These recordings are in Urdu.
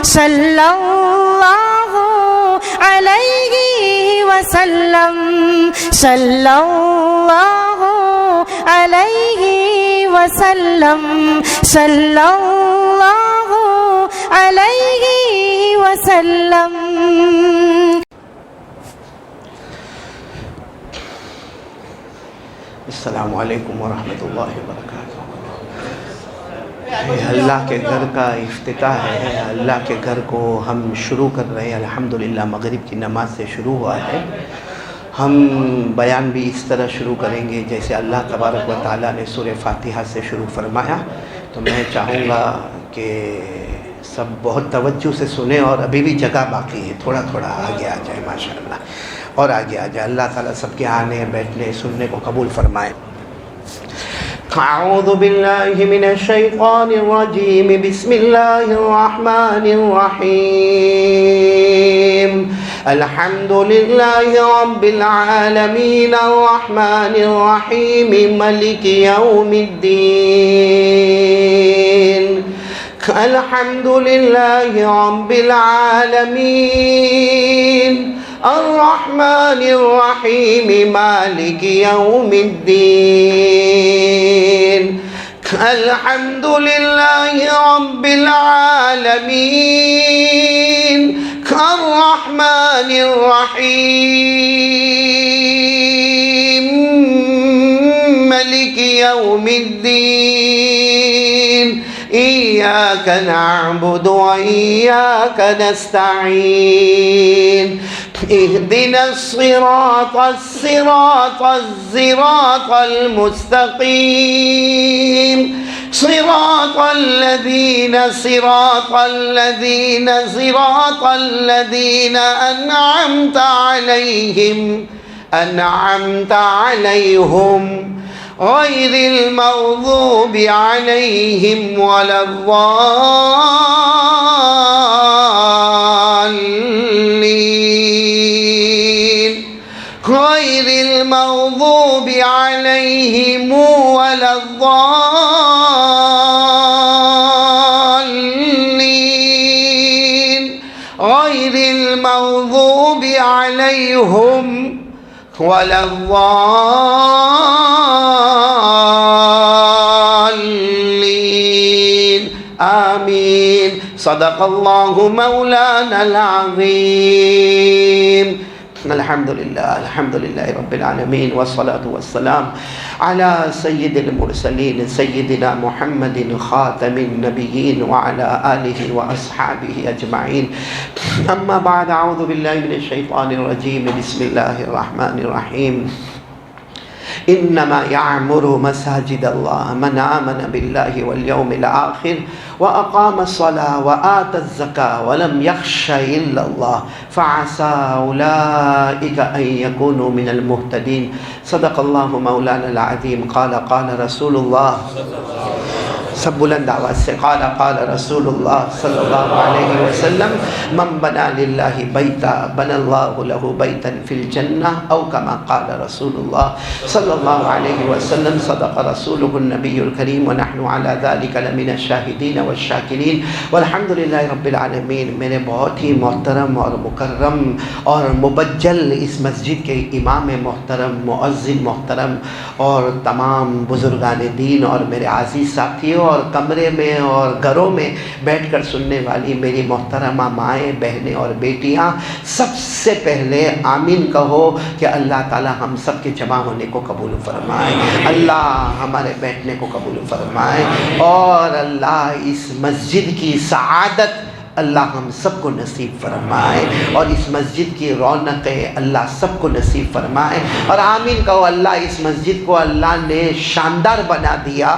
صلی اللہ علیہ وسلم صلی اللہ علیہ وسلم صلی اللہ علیہ وسلم. السلام علیکم ورحمۃ اللہ وبرکاتہ. اللہ کے گھر کا افتتاح ہے. اللہ کے گھر کو ہم شروع کر رہے ہیں. الحمدللہ مغرب کی نماز سے شروع ہوا ہے. ہم بیان بھی اس طرح شروع کریں گے جیسے اللہ تبارک و تعالیٰ نے سورہ فاتحہ سے شروع فرمایا. تو میں چاہوں گا کہ سب بہت توجہ سے سنیں، اور ابھی بھی جگہ باقی ہے، تھوڑا تھوڑا آگے آ جائے ماشاءاللہ، اور آگے آ جائے. اللہ تعالیٰ سب کے آنے بیٹھنے سننے کو قبول فرمائے. اعوذ باللہ من الشیطان الرجیم. بسم اللہ الرحمن الرحیم. الحمد للہ رب العالمین الرحمن الرحیم مالک یوم الدین. الحمد للہ رب العالمین الرحمن الرحیم مالک یوم الدین. الحمد للہ رب العالمین الرحمن الرحیم مالک یوم الدین. إياك نعبد وإياك نستعين. اهدنا الصراط المستقيم. صراط الذين أنعمت عليهم غير المغضوب عليهم ولا الضالين. غير المغضوب عليهم ولا الضالين. غير المغضوب عليهم ولا الضالين. آمين. صدق اللہ مولانا العظیم. الحمدللہ رب العالمین والصلاة والسلام على سید المرسلین سیدنا محمد خاتم النبیین وعلى آلہ واصحابہ اجمعین. اما بعد، اعوذ باللہ من الشیطان الرجیم. بسم اللہ الرحمن الرحیم. انما يعمر مساجد الله من آمن بالله واليوم الآخر وأقام الصلاة وآتى الزكاة ولم يخش إلا الله فعسى أولئك أن يكونوا من المهتدين. صدق الله مولانا العظيم. قال رسول الله سب بلند آواز سے قال رسول اللہ صلی اللہ علیہ وسلم من بنا للہ بیتا بنا اللہ له بیتا فی الجنہ او کما قال رسول اللہ صلی اللہ علیہ وسلم. صدق رسولہ النبی الکریم ونحن علی ذلک لمن الشاہدین والشاکرین والحمد للہ رب العالمین. میرے بہت ہی محترم اور مکرم اور مبجل اس مسجد کے امام محترم، مؤذن محترم، اور تمام بزرگان دین اور میرے عزیز ساتھیوں اور کمرے میں اور گھروں میں بیٹھ کر سننے والی میری محترمہ مائیں، بہنیں اور بیٹیاں، سب سے پہلے آمین کہو کہ اللہ تعالی ہم سب کے جمع ہونے کو قبول فرمائے، اللہ ہمارے بیٹھنے کو قبول فرمائے، اور اللہ اس مسجد کی سعادت اللہ ہم سب کو نصیب فرمائے، اور اس مسجد کی رونقیں اللہ سب کو نصیب فرمائے. اور آمین کہو. اللہ اس مسجد کو اللہ نے شاندار بنا دیا،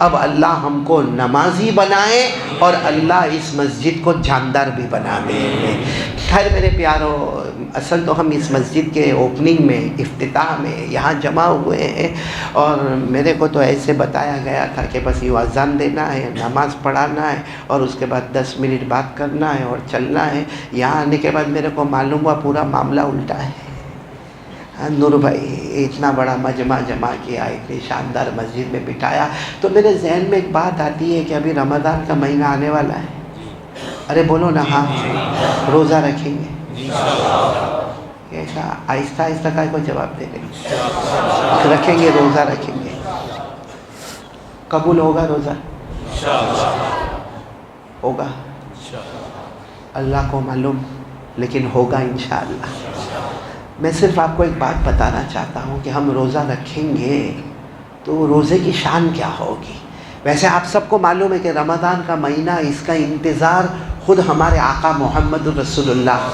اب اللہ ہم کو نمازی بنائے اور اللہ اس مسجد کو جاندار بھی بنا دے. خیر میرے پیارو، اصل تو ہم اس مسجد کے اوپننگ میں، افتتاح میں یہاں جمع ہوئے ہیں، اور میرے کو تو ایسے بتایا گیا تھا کہ بس یوں اذان دینا ہے، نماز پڑھانا ہے، اور اس کے بعد 10 منٹ بات کرنا ہے اور چلنا ہے. یہاں آنے کے بعد میرے کو معلوم ہوا پورا معاملہ الٹا ہے. نور بھائی اتنا بڑا مجمع جمع کیا، اتنی شاندار مسجد میں بٹھایا، تو میرے ذہن میں ایک بات آتی ہے کہ ابھی رمضان کا مہینہ آنے والا ہے. ارے بولو نا ہاں. روزہ رکھیں گے؟ ایسا آہستہ آہستہ کا کوئی جواب دے رہے؟ رکھیں گے، روزہ رکھیں گے. قبول ہوگا روزہ؟ ہوگا، اللہ کو معلوم، لیکن ہوگا انشاءاللہ. میں صرف آپ کو ایک بات بتانا چاہتا ہوں کہ ہم روزہ رکھیں گے تو روزے کی شان کیا ہوگی. ویسے آپ سب کو معلوم ہے کہ رمضان کا مہینہ، اس کا انتظار خود ہمارے آقا محمد رسول اللہ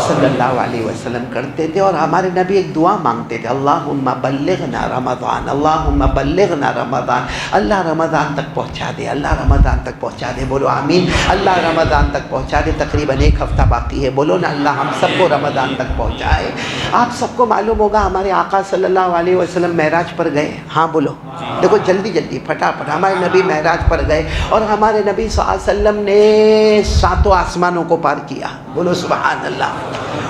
صلی اللہ علیہ وسلم کرتے تھے، اور ہمارے نبی ایک دعا مانگتے تھے، اللہم بلغنا رمضان، اللہم بلغنا رمضان. اللہ رمضان تک پہنچا دے، اللہ رمضان تک پہنچا دے. بولو آمین. اللہ رمضان تک پہنچا دے. تقریباً ایک ہفتہ باقی ہے. بولو نا اللہ ہم سب کو رمضان تک پہنچائے. آپ سب کو معلوم ہوگا ہمارے آقا صلی اللہ علیہ وسلم معراج پر گئے. ہاں بولو، دیکھو جلدی جلدی پھٹافٹ. ہمارے نبی معراج پر گئے اور ہمارے نبی صلی اللہ علیہ وسلم نے 7 آسمانوں کو پار کیا. بولو سبحان اللہ.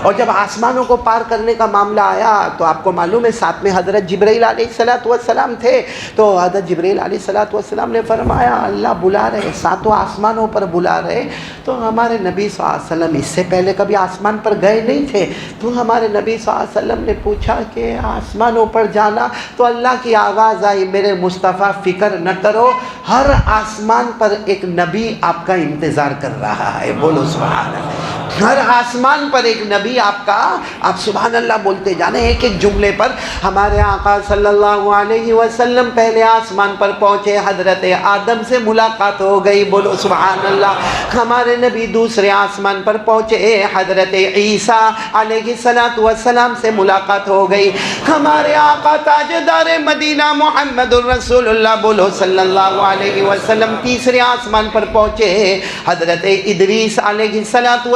اور جب آسمانوں کو پار کرنے کا معاملہ آیا تو آپ کو معلوم ہے ساتھ میں حضرت جبرائیل علیہ السلام تھے. تو حضرت جبرائیل علیہ السلام نے فرمایا اللہ بلا رہے، 7 آسمانوں پر بلا رہے. تو ہمارے نبی صلی اللہ علیہ وسلم اس سے پہلے کبھی آسمان پر گئے نہیں تھے. تو ہمارے نبی صلی اللہ علیہ وسلم نے پوچھا کہ آسمانوں پر جانا؟ تو اللہ کی آواز آئی، میرے مصطفیٰ فکر نہ کرو، ہر آسمان پر ایک نبی آپ کا انتظار کر رہا ہے. بولو سبحان اللہ. ہر آسمان پر ایک نبی آپ کا، آپ سبحان اللہ بولتے جانے ایک ایک جملے پر. ہمارے آقا صلی اللہ علیہ وسلم پہلے آسمان پر پہنچے، حضرت آدم سے ملاقات ہو گئی. بولو سبحان اللہ. ہمارے نبی دوسرے آسمان پر پہنچے، حضرت عیسیٰ علیہ السلام سے ملاقات ہو گئی. ہمارے آقا تاجدار مدینہ محمد الرسول اللہ بولو صلی اللہ علیہ وسلم تیسرے آسمان پر پہنچے، حضرت ادریس علیہ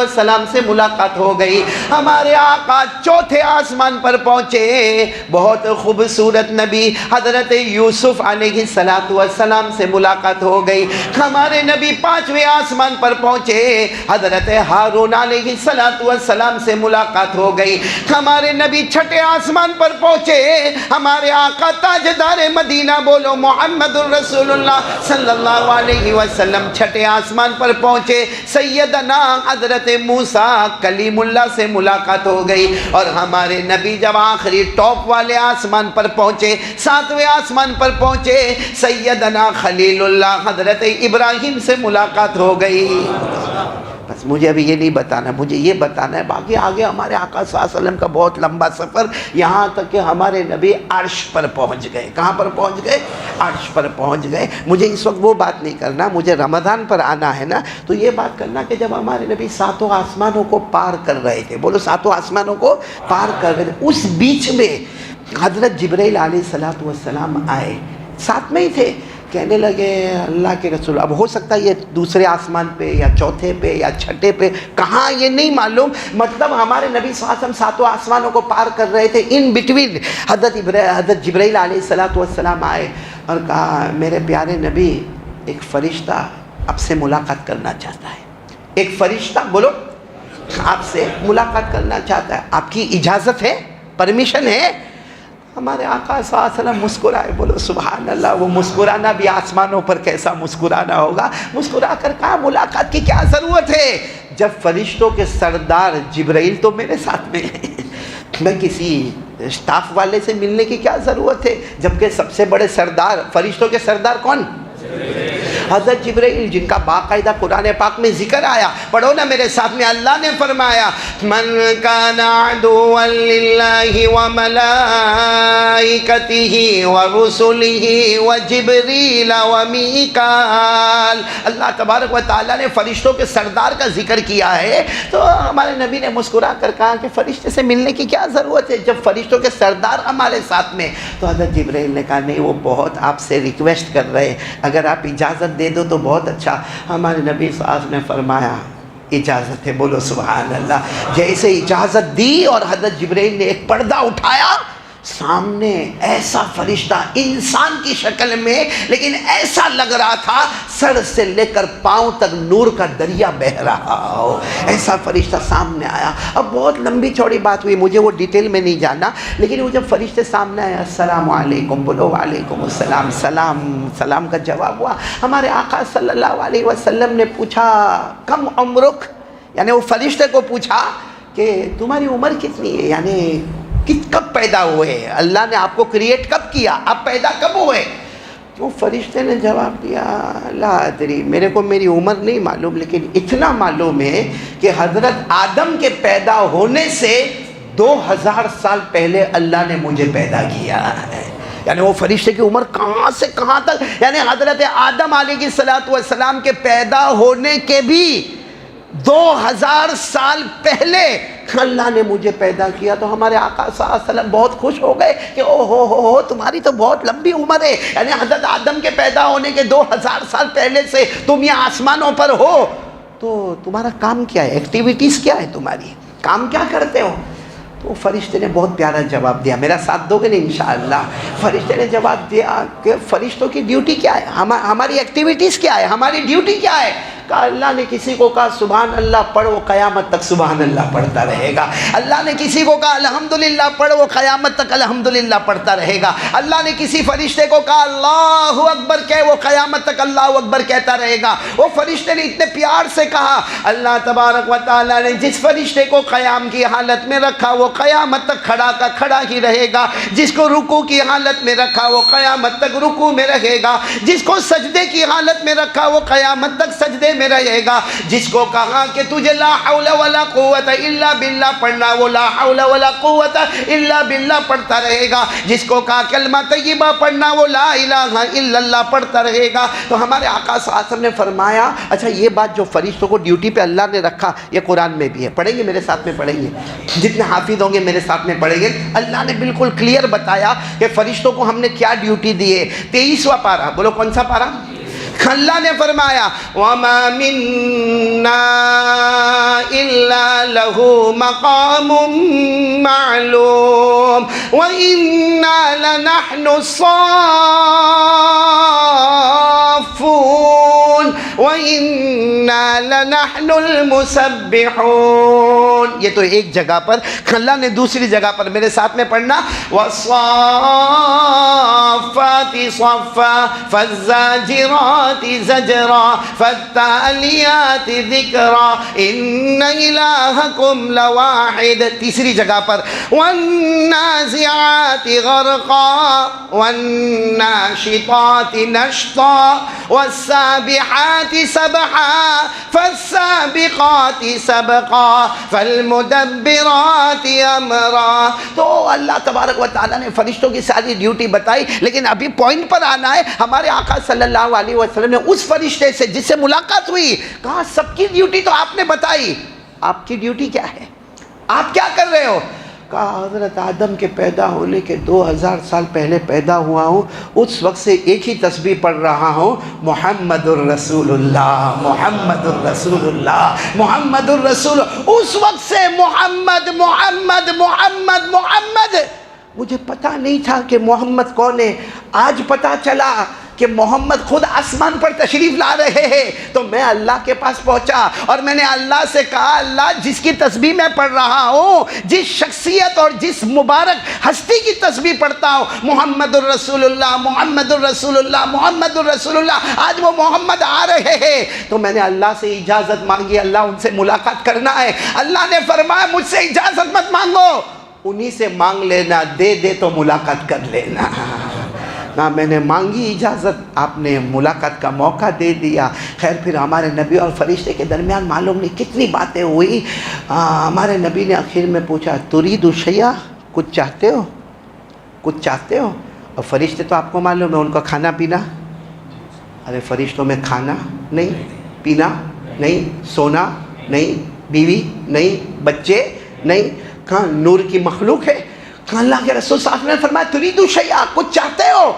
السلام سے ملاقات ہو گئی. ہمارے آقا چوتھے آسمان پر پہنچے، بہت خوبصورت نبی حضرت یوسف علیہ السلام سے ملاقات ہو گئی. ہمارے نبی پانچویں آسمان پر پہنچے، حضرت ہارون علیہ السلام سے ملاقات ہو گئی. ہمارے نبی چھٹے آسمان پر پہنچے، ہمارے آقا تاجدار مدینہ بولو محمد الرسول اللہ صلی اللہ علیہ وسلم چھٹے آسمان پر پہنچے. سیدنا حضرت موسیٰ کلیم اللہ سے ملاقات ہو گئی. اور ہمارے نبی جب آخری ٹاپ والے آسمان پر پہنچے، 7ویں آسمان پر پہنچے، سیدنا خلیل اللہ حضرت ابراہیم سے ملاقات ہو گئی. بس مجھے ابھی یہ نہیں بتانا، مجھے یہ بتانا ہے باقی آگے ہمارے آقا صلی اللہ علیہ وسلم کا بہت لمبا سفر، یہاں تک کہ ہمارے نبی عرش پر پہنچ گئے. کہاں پر پہنچ گئے؟ عرش پر پہنچ گئے. مجھے اس وقت وہ بات نہیں کرنا، مجھے رمضان پر آنا ہے نا. تو یہ بات کرنا کہ جب ہمارے نبی 7 آسمانوں کو پار کر رہے تھے، بولو 7 آسمانوں کو پار کر رہے تھے، اس بیچ میں حضرت جبرائیل علیہ السلام آئے، ساتھ میں ہی تھے. کہنے لگے اللہ کے رسول، اب ہو سکتا ہے یہ دوسرے آسمان پہ یا چوتھے پہ یا چھٹے پہ، کہاں یہ نہیں معلوم. مطلب ہمارے نبی صلی اللہ علیہ وسلم 7 آسمانوں کو پار کر رہے تھے. ان بٹوین حضرت جبرائیل علیہ السلام آئے اور کہا میرے پیارے نبی، ایک فرشتہ آپ سے ملاقات کرنا چاہتا ہے. ایک فرشتہ بولو آپ سے ملاقات کرنا چاہتا ہے، آپ کی اجازت ہے؟ پرمیشن ہے؟ ہمارے آقا صلی اللہ علیہ وسلم مسکرائے. بولو سبحان اللہ. وہ مسکرانا بھی آسمانوں پر کیسا مسکرانا ہوگا. مسکرا کر کہا ملاقات کی کیا ضرورت ہے جب فرشتوں کے سردار جبرائیل تو میرے ساتھ میں ہیں، میں کسی اسٹاف والے سے ملنے کی کیا ضرورت ہے، جبکہ سب سے بڑے سردار فرشتوں کے سردار کون؟ حضرت جبرائیل، جن کا باقاعدہ قرآن پاک میں ذکر آیا. پڑھو نا میرے ساتھ میں. اللہ نے فرمایا من کان عدوا للہ وملائکتہ ورسلہ وجبریل ومیکال. اللہ تبارک و تعالیٰ نے فرشتوں کے سردار کا ذکر کیا ہے. تو ہمارے نبی نے مسکرا کر کہا کہ فرشتے سے ملنے کی کیا ضرورت ہے جب فرشتوں کے سردار ہمارے ساتھ میں. تو حضرت جبرائیل نے کہا نہیں، وہ بہت آپ سے ریکویسٹ کر رہے ہیں، اگر آپ اجازت دے دو تو بہت اچھا. ہمارے نبی صلی اللہ علیہ وسلم نے فرمایا اجازت ہے. بولو سبحان اللہ. جیسے اجازت دی اور حضرت جبرائیل نے ایک پردہ اٹھایا سامنے ایسا فرشتہ انسان کی شکل میں، لیکن ایسا لگ رہا تھا سر سے لے کر پاؤں تک نور کا دریا بہہ رہا ہو، ایسا فرشتہ سامنے آیا۔ اب بہت لمبی چوڑی بات ہوئی، مجھے وہ ڈیٹیل میں نہیں جانا، لیکن وہ جب فرشتے سامنے آیا، السلام علیکم بولو، وعلیکم السلام، سلام کا جواب ہوا۔ ہمارے آقا صلی اللہ علیہ وسلم نے پوچھا کم عمرک، یعنی وہ فرشتے کو پوچھا کہ تمہاری عمر کتنی ہے، یعنی کب پیدا ہوئے، اللہ نے آپ کو کریٹ کب کیا، آپ پیدا کب ہوئے؟ تو فرشتے نے جواب دیا لا ادری، میرے کو میری عمر نہیں معلوم، لیکن اتنا معلوم ہے کہ حضرت آدم کے پیدا ہونے سے 2000 سال پہلے اللہ نے مجھے پیدا کیا ہے۔ یعنی وہ فرشتے کی عمر کہاں سے کہاں تک، یعنی حضرت آدم علیہ السلام کے پیدا ہونے کے بھی 2000 سال پہلے اللہ نے مجھے پیدا کیا۔ تو ہمارے آقا صلی اللہ علیہ وسلم بہت خوش ہو گئے کہ او ہو تمہاری تو بہت لمبی عمر ہے، یعنی حضرت آدم کے پیدا ہونے کے 2000 سال پہلے سے تم یہ آسمانوں پر ہو، تو تمہارا کام کیا ہے، ایکٹیویٹیز کیا ہے، تمہاری کام کیا کرتے ہو؟ تو فرشتے نے بہت پیارا جواب دیا، میرا ساتھ دو گے نا انشاءاللہ؟ فرشتے نے جواب دیا کہ فرشتوں کی ڈیوٹی کیا ہے، ہماری ایکٹیویٹیز کیا ہے، ہماری ڈیوٹی کیا ہے؟ کہا اللہ نے کسی کو کہا سبحان اللہ پڑھ، وہ قیامت تک سبحان اللہ پڑھتا رہے گا۔ اللہ نے کسی کو کہا الحمدللہ پڑھ، وہ قیامت تک الحمدللہ پڑھتا رہے گا۔ اللہ نے کسی فرشتے کو کہا اللہ اکبر کہ، وہ قیامت تک اللہ اکبر کہتا رہے گا۔ وہ فرشتے نے اتنے پیار سے کہا، اللہ تبارک و تعالیٰ نے جس فرشتے کو قیام کی حالت میں رکھا وہ قیامت تک کھڑا کا کھڑا ہی رہے گا، جس کو رکوع کی حالت میں رکھا وہ قیامت تک رکوع میں رہے گا، جس کو سجدے کی حالت میں رکھا وہ قیامت تک سجدے میں رہے گا، جس کو کہا کہ تجھے لا حول ولا قوت الا باللہ پڑھنا وہ لا حول ولا قوت الا باللہ پڑھتا رہے گا، جس کو کہا کلمہ طیبہ پڑھنا وہ لا الہ الا اللہ پڑھتا رہے گا۔ تو ہمارے آقا صلی اللہ علیہ وسلم نے فرمایا اچھا یہ بات جو فرشتوں کو ڈیوٹی پہ اللہ نے رکھا یہ قرآن میں بھی ہے، پڑھیں گے میرے ساتھ میں، پڑھیں گے جتنے حافظ ہوں گے میرے ساتھ میں پڑھیں گے۔ اللہ نے بالکل کلیئر بتایا کہ فرشتوں کو ہم نے کیا ڈیوٹی دی ہے۔ 23واں پارہ، بولو کون سا پارہ؟ اللہ نے فرمایا وَمَا مِنَّا إِلَّا لَهُ مَقَامٌ مَعْلُومٌ وَإِنَّا لَنَحْنُ الصَّافُّونَ وَإِنَّا لَنَحْنُ الْمُسَبِّحُونَ۔ یہ تو ایک جگہ پر، اللہ نے دوسری جگہ پر میرے ساتھ میں پڑھنا وَالصَّافَّاتِ صَفًّا فَالزَّاجِرَاتِ زَجْرًا فَالتَّالِيَاتِ ذِكْرًا إِنَّ إِلَٰهَكُمْ لَوَاحِدٌ۔ تیسری جگہ پر وَالنَّازِعَاتِ غَرْقًا وَالنَّاشِطَاتِ نَشْطًا وَالسَّابِحَاتِ سَبْحًا فَالسَّابِقَاتِ سَبْقًا فَالْمُدَبِّرَاتِ أَمْرًا۔ تو اللہ تبارک و تعالیٰ نے فرشتوں کی ساری ڈیوٹی بتائی، لیکن ابھی پوائنٹ پر آنا ہے۔ ہمارے آقا صلی اللہ علیہ وسلم نے اس فرشتے سے جس سے ملاقات ہوئی کہا سب کی ڈیوٹی تو آپ نے بتائی، آپ کی ڈیوٹی کیا ہے، آپ کیا کر رہے ہو؟ کہا حضرت آدم کے پیدا ہونے کے 2000 سال پہلے پیدا ہوا ہوں، اس وقت سے ایک ہی تسبیح پڑھ رہا ہوں محمد الرسول اللہ، محمد الرسول اللہ، محمد الرسول۔ اس وقت سے محمد محمد محمد محمد، مجھے پتہ نہیں تھا کہ محمد کون ہے، آج پتہ چلا کہ محمد خود آسمان پر تشریف لا رہے ہیں۔ تو میں اللہ کے پاس پہنچا اور میں نے اللہ سے کہا اللہ جس کی تسبیح میں پڑھ رہا ہوں، جس شخصیت اور جس مبارک ہستی کی تسبیح پڑھتا ہوں محمد الرسول اللہ، محمد الرسول اللہ، محمد الرسول اللہ، آج وہ محمد آ رہے ہیں۔ تو میں نے اللہ سے اجازت مانگی، اللہ ان سے ملاقات کرنا ہے۔ اللہ نے فرمایا مجھ سے اجازت مت مانگو، انہی سے مانگ لینا، دے دے تو ملاقات کر لینا۔ نہ میں نے مانگی اجازت، آپ نے ملاقات کا موقع دے دیا۔ خیر پھر ہمارے نبی اور فرشتے کے درمیان معلوم نہیں کتنی باتیں ہوئی۔ ہمارے نبی نے آخر میں پوچھا ترید شیئا، کچھ چاہتے ہو، کچھ چاہتے ہو؟ اور فرشتے تو آپ کو معلوم ہے ان کا کھانا پینا، ارے فرشتوں میں کھانا نہیں، پینا نہیں، سونا نہیں، بیوی نہیں، بچے نہیں، کہاں نور کی مخلوق ہے۔ اللہ کے رسول صلی اللہ علیہ وسلم نے فرمایا ترید شیئا، کچھ چاہتے ہو؟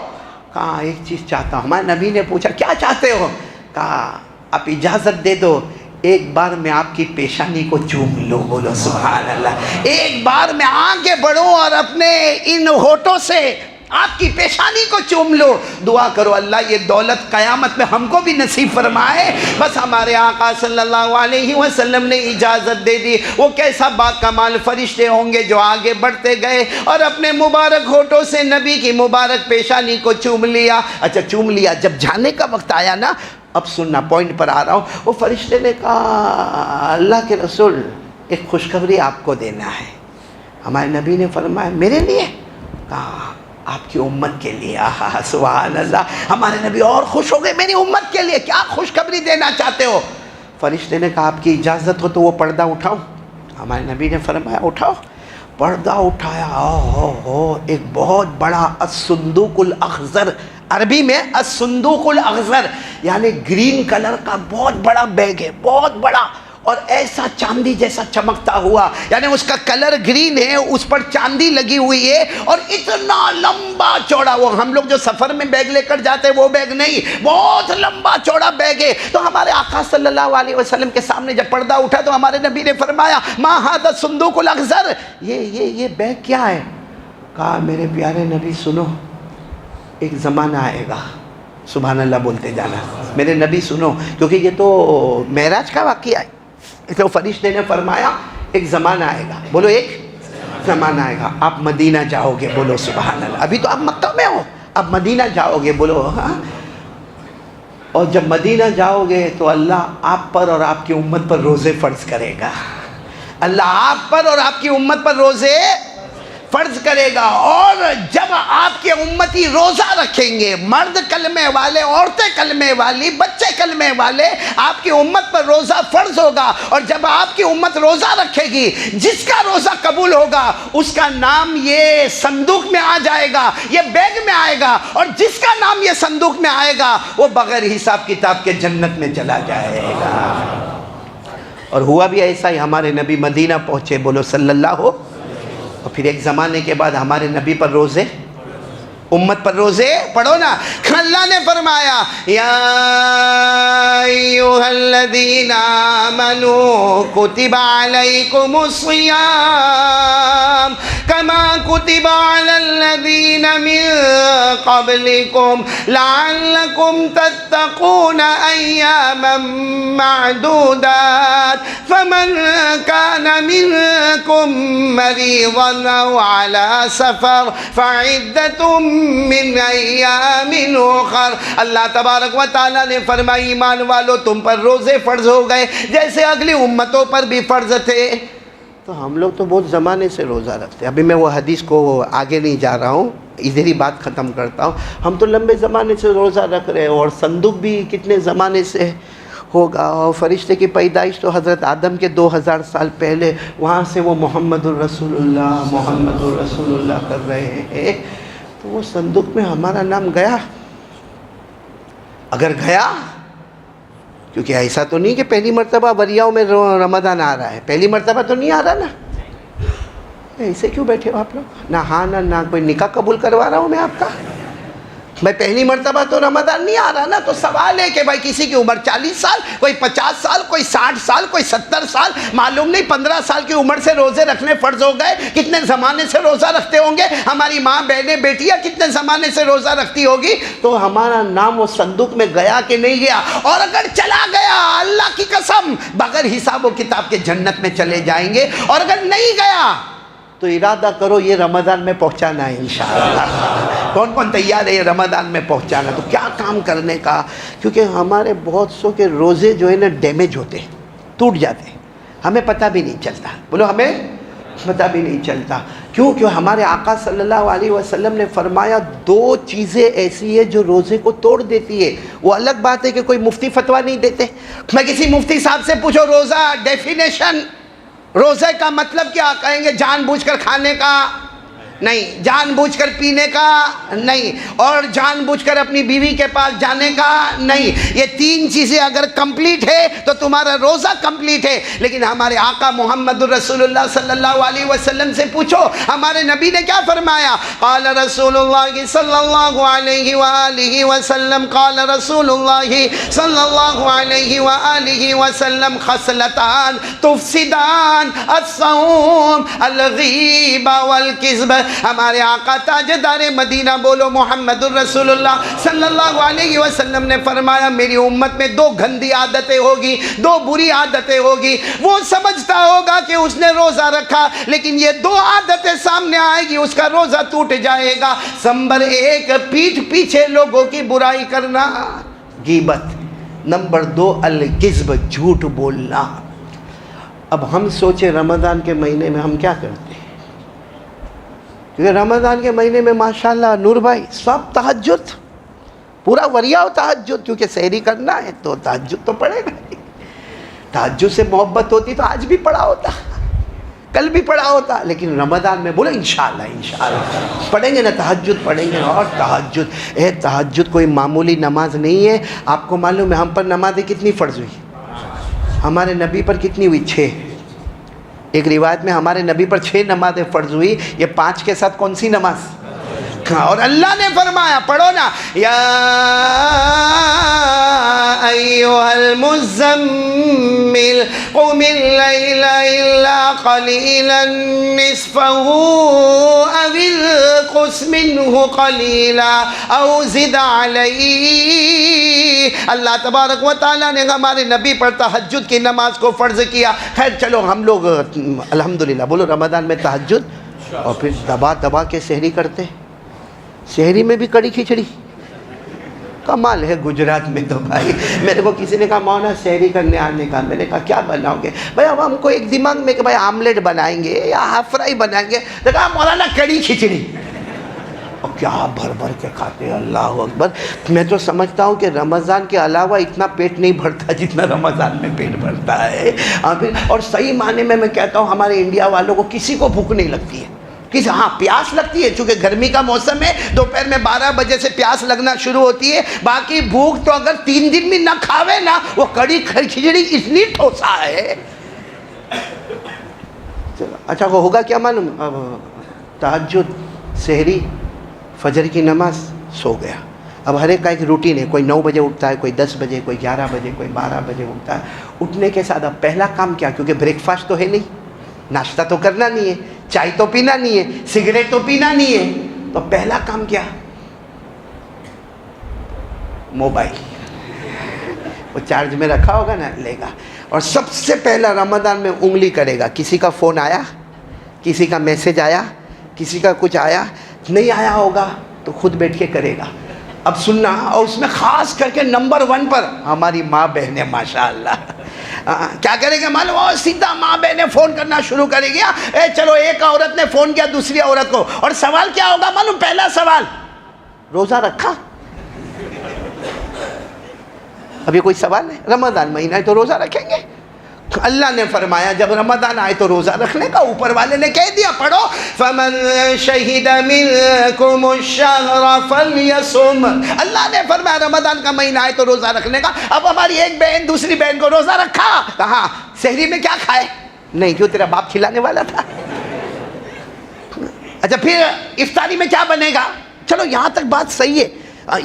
کہا ایک چیز چاہتا ہوں۔ ہمارے نبی نے پوچھا کیا چاہتے ہو؟ کہا آپ اجازت دے دو ایک بار میں آپ کی پیشانی کو چوم لوں، بولو سبحان اللہ، ایک بار میں آگے بڑھوں اور اپنے ان ہونٹوں سے آپ کی پیشانی کو چوم لو۔ دعا کرو اللہ یہ دولت قیامت میں ہم کو بھی نصیب فرمائے۔ بس ہمارے آقا صلی اللہ علیہ وسلم نے اجازت دے دی۔ وہ کیسا با کمال فرشتے ہوں گے جو آگے بڑھتے گئے اور اپنے مبارک ہونٹوں سے نبی کی مبارک پیشانی کو چوم لیا۔ اچھا چوم لیا، جب جانے کا وقت آیا نا، اب سننا، پوائنٹ پر آ رہا ہوں، وہ فرشتے نے کہا اللہ کے رسول ایک خوشخبری آپ کو دینا ہے۔ ہمارے نبی نے فرمایا میرے لیے؟ کہا آپ کی امت کے لیے۔ آہا سبحان اللہ، ہمارے نبی اور خوش ہو گئے، میری امت کے لیے کیا خوشخبری دینا چاہتے ہو؟ فرشتے نے کہا آپ کی اجازت ہو تو وہ پردہ اٹھاؤں؟ ہمارے نبی نے فرمایا اٹھاؤ۔ پردہ اٹھایا، ایک بہت بڑا الصندوق الاخضر، عربی میں الصندوق الاخضر یعنی گرین کلر کا بہت بڑا بیگ ہے، بہت بڑا، اور ایسا چاندی جیسا چمکتا ہوا، یعنی اس کا کلر گرین ہے، اس پر چاندی لگی ہوئی ہے، اور اتنا لمبا چوڑا، وہ ہم لوگ جو سفر میں بیگ لے کر جاتے ہیں وہ بیگ نہیں، بہت لمبا چوڑا بیگ ہے۔ تو ہمارے آقا صلی اللہ علیہ وسلم کے سامنے جب پردہ اٹھا تو ہمارے نبی نے فرمایا ما ھذا الصندوق الاخضر، یہ بیگ کیا ہے؟ کہا میرے پیارے نبی سنو، ایک زمانہ آئے گا، سبحان اللہ بولتے جانا میرے نبی سنو، کیونکہ یہ تو معراج کا واقعہ ہے۔ تو فرشتے نے فرمایا ایک زمانہ آئے گا، بولو ایک زمانہ آئے گا، آپ مدینہ جاؤ گے، بولو سبحان اللہ، ابھی تو آپ مکہ میں ہو، اب مدینہ جاؤ گے، بولو ہاں، اور جب مدینہ جاؤ گے تو اللہ آپ پر اور آپ کی امت پر روزے فرض کرے گا، اللہ آپ پر اور آپ کی امت پر روزے فرض کرے گا، اور جب آپ کے امتی روزہ رکھیں گے، مرد کلمے والے، عورتیں کلمے والی، بچے کلمے والے، آپ کی امت پر روزہ فرض ہوگا، اور جب آپ کی امت روزہ رکھے گی، جس کا روزہ قبول ہوگا اس کا نام یہ صندوق میں آ جائے گا، یہ بیگ میں آئے گا، اور جس کا نام یہ صندوق میں آئے گا وہ بغیر حساب کتاب کے جنت میں چلا جائے گا۔ اور ہوا بھی ایسا ہی، ہمارے نبی مدینہ پہنچے، بولو صلی اللہ ہو، اور پھر ایک زمانے کے بعد ہمارے نبی پر روزے، امت پر روزے پڑھو نا، اللہ نے فرمایا یا ایھا الذین آمنوا کتب علیکم الصیام کما کتب علی الذین من قبلکم لعلکم تتقون ایاما معدودات فمن کان منکم مریضا او علی سفر فعدۃ من ایام اخر۔ اللہ تبارک و تعالیٰ نے فرمایا ایمان والو تم پر روزے فرض ہو گئے جیسے اگلی امتوں پر بھی فرض تھے۔ تو ہم لوگ تو بہت زمانے سے روزہ رکھتے ہیں، ابھی میں وہ حدیث کو آگے نہیں جا رہا ہوں، ادھر ہی بات ختم کرتا ہوں۔ ہم تو لمبے زمانے سے روزہ رکھ رہے ہیں، اور صندوق بھی کتنے زمانے سے ہوگا، اور فرشتے کی پیدائش تو حضرت آدم کے 2000 سال پہلے، وہاں سے وہ محمد الرسول اللہ محمد الرسول اللہ کر رہے ہیں، تو وہ صندوق میں ہمارا نام گیا؟ اگر گیا، کیونکہ ایسا تو نہیں کہ پہلی مرتبہ وریاؤں میں رمضان آ رہا ہے، پہلی مرتبہ تو نہیں آ رہا نا، ایسے کیوں بیٹھے ہو آپ لوگ؟ نہ ہاں نہ کوئی نکاح قبول کروا رہا ہوں میں آپ کا، میں پہلی مرتبہ تو رمضان نہیں آ رہا نا، تو سوال ہے کہ بھائی کسی کی عمر 40 سال، کوئی 50 سال، کوئی 60 سال، کوئی 70 سال، معلوم نہیں 15 سال کی عمر سے روزے رکھنے فرض ہو گئے، کتنے زمانے سے روزہ رکھتے ہوں گے، ہماری ماں بہنیں بیٹیاں کتنے زمانے سے روزہ رکھتی ہوگی، تو ہمارا نام وہ صندوق میں گیا کہ نہیں گیا؟ اور اگر چلا گیا اللہ کی قسم بغیر حساب و کتاب کے جنت میں چلے جائیں گے، اور اگر نہیں گیا تو ارادہ کرو یہ رمضان میں پہنچانا ہے انشاءاللہ۔ کون کون تیار ہے یہ رمضان میں پہنچانا؟ تو کیا کام کرنے کا، کیونکہ ہمارے بہت سو کے روزے جو ہے نا ڈیمیج ہوتے ہیں، ٹوٹ جاتے ہیں، ہمیں پتہ بھی نہیں چلتا، بولو ہمیں پتہ بھی نہیں چلتا، کیوں کہ ہمارے آقا صلی اللہ علیہ وسلم نے فرمایا 2 چیزیں ایسی ہیں جو روزے کو توڑ دیتی ہے۔ وہ الگ بات ہے کہ کوئی مفتی فتویٰ نہیں دیتے، میں کسی مفتی صاحب سے پوچھو روزہ ڈیفینیشن، روزے کا مطلب کیا، کہیں گے جان بوجھ کر کھانے کا نہیں، جان بوجھ کر پینے کا نہیں، اور جان بوجھ کر اپنی بیوی کے پاس جانے کا نہیں۔ یہ تین چیزیں اگر کمپلیٹ ہے تو تمہارا روزہ کمپلیٹ ہے۔ لیکن ہمارے آقا محمد الرسول اللہ صلی اللہ علیہ وسلم سے پوچھو ہمارے نبی نے کیا فرمایا؟ قال رسول اللہ صلی اللہ علیہ وآلہ وسلم، قال رسول اللہ صلی اللہ علیہ وآلہ وسلم، خصلتان تفسدان الصوم الغیبہ والکذب۔ ہمارے آقا تاجدار مدینہ بولو محمد الرسول اللہ صلی اللہ علیہ وسلم نے فرمایا میری امت میں دو گندی عادتیں ہوگی، دو بری عادتیں ہوگی۔ وہ سمجھتا ہوگا کہ اس نے روزہ رکھا، لیکن یہ دو عادتیں سامنے آئے گی، اس کا روزہ ٹوٹ جائے گا۔ نمبر ایک، پیٹھ پیچھے لوگوں کی برائی کرنا، غیبت۔ نمبر دو، الکذب، جھوٹ بولنا۔ اب ہم سوچیں رمضان کے مہینے میں ہم کیا کرتے ہیں؟ کیونکہ رمضان کے مہینے میں ماشاءاللہ نور بھائی سب تہجد، پورا وریا تہجد، کیونکہ سحری کرنا ہے تو تہجد تو پڑھے گا۔ تہجد سے محبت ہوتی تو آج بھی پڑھا ہوتا، کل بھی پڑھا ہوتا، لیکن رمضان میں بولے انشاءاللہ پڑھیں گے نا، تہجد پڑھیں گے۔ اور تہجد کوئی معمولی نماز نہیں ہے۔ آپ کو معلوم ہے ہم پر نمازیں کتنی فرض ہوئی؟ ہمارے نبی پر کتنی ہوئی؟ 6۔ ایک روایت میں ہمارے نبی پر 6 نمازیں فرض ہوئی۔ یہ 5 کے ساتھ کون سی نماز؟ اور اللہ نے فرمایا، پڑھو نا، یا ایھا المزمل قم اللیل الا قلیلا نصفہ او انقص منہ قلیلا او زد علیہ۔ اللہ تبارک و تعالیٰ نے ہمارے نبی پر تہجد کی نماز کو فرض کیا۔ خیر چلو ہم لوگ الحمدللہ بولو رمضان میں تہجد، اور پھر دبا دبا کے سحری کرتے۔ سحری میں بھی کڑی کھچڑی، کمال ہے گجرات میں تو بھائی۔ میرے کو کسی نے کہا مولانا سحری کرنے آنے کا، میں نے کہا کیا بناؤ گے؟ بھائی اب ہم کو ایک دماغ میں کہ بھائی آملیٹ بنائیں گے یا ہاف فرائی بنائیں گے، تو کہا مولانا کڑی کھچڑی، اور کیا بھر بھر کے کھاتے ہیں، اللہ اکبر۔ میں تو سمجھتا ہوں کہ رمضان کے علاوہ اتنا پیٹ نہیں بھرتا جتنا رمضان میں پیٹ بھرتا ہے۔ اور صحیح معنی میں کہتا ہوں ہمارے انڈیا والوں کو کسی کو بھوک نہیں لگتی ہے، ہاں پیاس لگتی ہے، چونکہ گرمی کا موسم ہے، دوپہر میں 12 بجے سے پیاس لگنا شروع ہوتی ہے۔ باقی بھوک تو اگر 3 دن بھی نہ کھاوے نا، وہ کڑی کھچڑی اتنی ٹھوسا ہے۔ اچھا وہ ہوگا کیا معلوم؟ اب تہجد، سحری، فجر کی نماز، سو گیا۔ اب ہر ایک کا ایک روٹین ہے، کوئی 9 بجے اٹھتا ہے، کوئی 10 بجے، کوئی 11 بجے، کوئی 12 بجے اٹھتا ہے۔ اٹھنے کے ساتھ اب پہلا کام کیا؟ کیونکہ بریک فاسٹ تو ہے نہیں، ناشتہ تو کرنا نہیں ہے، چائے تو پینا نہیں ہے، سگریٹ تو پینا نہیں ہے، تو پہلا کام کیا؟ موبائل، وہ چارج میں رکھا ہوگا نا، لے گا، اور سب سے پہلا رمضان میں انگلی کرے گا۔ کسی کا فون آیا، کسی کا میسج آیا، کسی کا کچھ آیا، نہیں آیا ہوگا تو خود بیٹھ کے کرے گا۔ اب سننا، اور اس میں خاص کر کے نمبر 1 پر ہماری ماں بہنیں ماشاءاللہ کیا کرے گا معلوم؟ اور سیدھا ماں بہنیں فون کرنا شروع کرے گیا۔ چلو ایک عورت نے فون کیا دوسری عورت کو، اور سوال کیا ہوگا معلوم؟ پہلا سوال، روزہ رکھا؟ اب یہ کوئی سوال ہے؟ رمضان مہینہ ہے تو روزہ رکھیں گے۔ اللہ نے فرمایا جب رمضان آئے تو روزہ رکھنے کا، اوپر والے نے کہہ دیا، پڑھو فَمَن شَهِدَ مِنْكُمُ الشَّهْرَ فَلْيَصُمْ۔ اللہ نے فرمایا رمضان کا مہینہ آئے تو روزہ رکھنے کا۔ اب ہماری ایک بہن دوسری بہن کو روزہ رکھا، کہاں سحری میں کیا کھائے؟ نہیں، کیوں تیرا باپ کھلانے والا تھا؟ اچھا پھر افطاری میں کیا بنے گا؟ چلو یہاں تک بات صحیح ہے،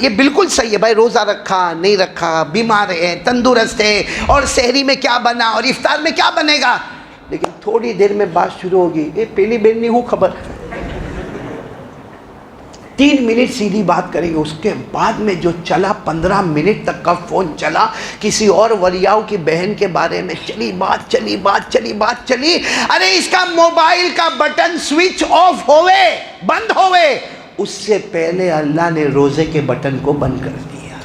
یہ بالکل صحیح ہے بھائی، روزہ رکھا نہیں رکھا، بیمار ہے تندرست ہے، اور سحری میں کیا بنا اور افطار میں کیا بنے گا۔ لیکن تھوڑی دیر میں بات شروع ہوگی، یہ پہلی بہن نہیں ہوں خبر، 3 منٹ سیدھی بات کریں گے، اس کے بعد میں جو چلا 15 منٹ تک کا فون چلا کسی اور ولیاؤں کی بہن کے بارے میں، چلی بات چلی۔ ارے اس کا موبائل کا بٹن سوئچ آف ہوئے، بند ہوئے، اس سے پہلے اللہ نے روزے کے بٹن کو بند کر دیا۔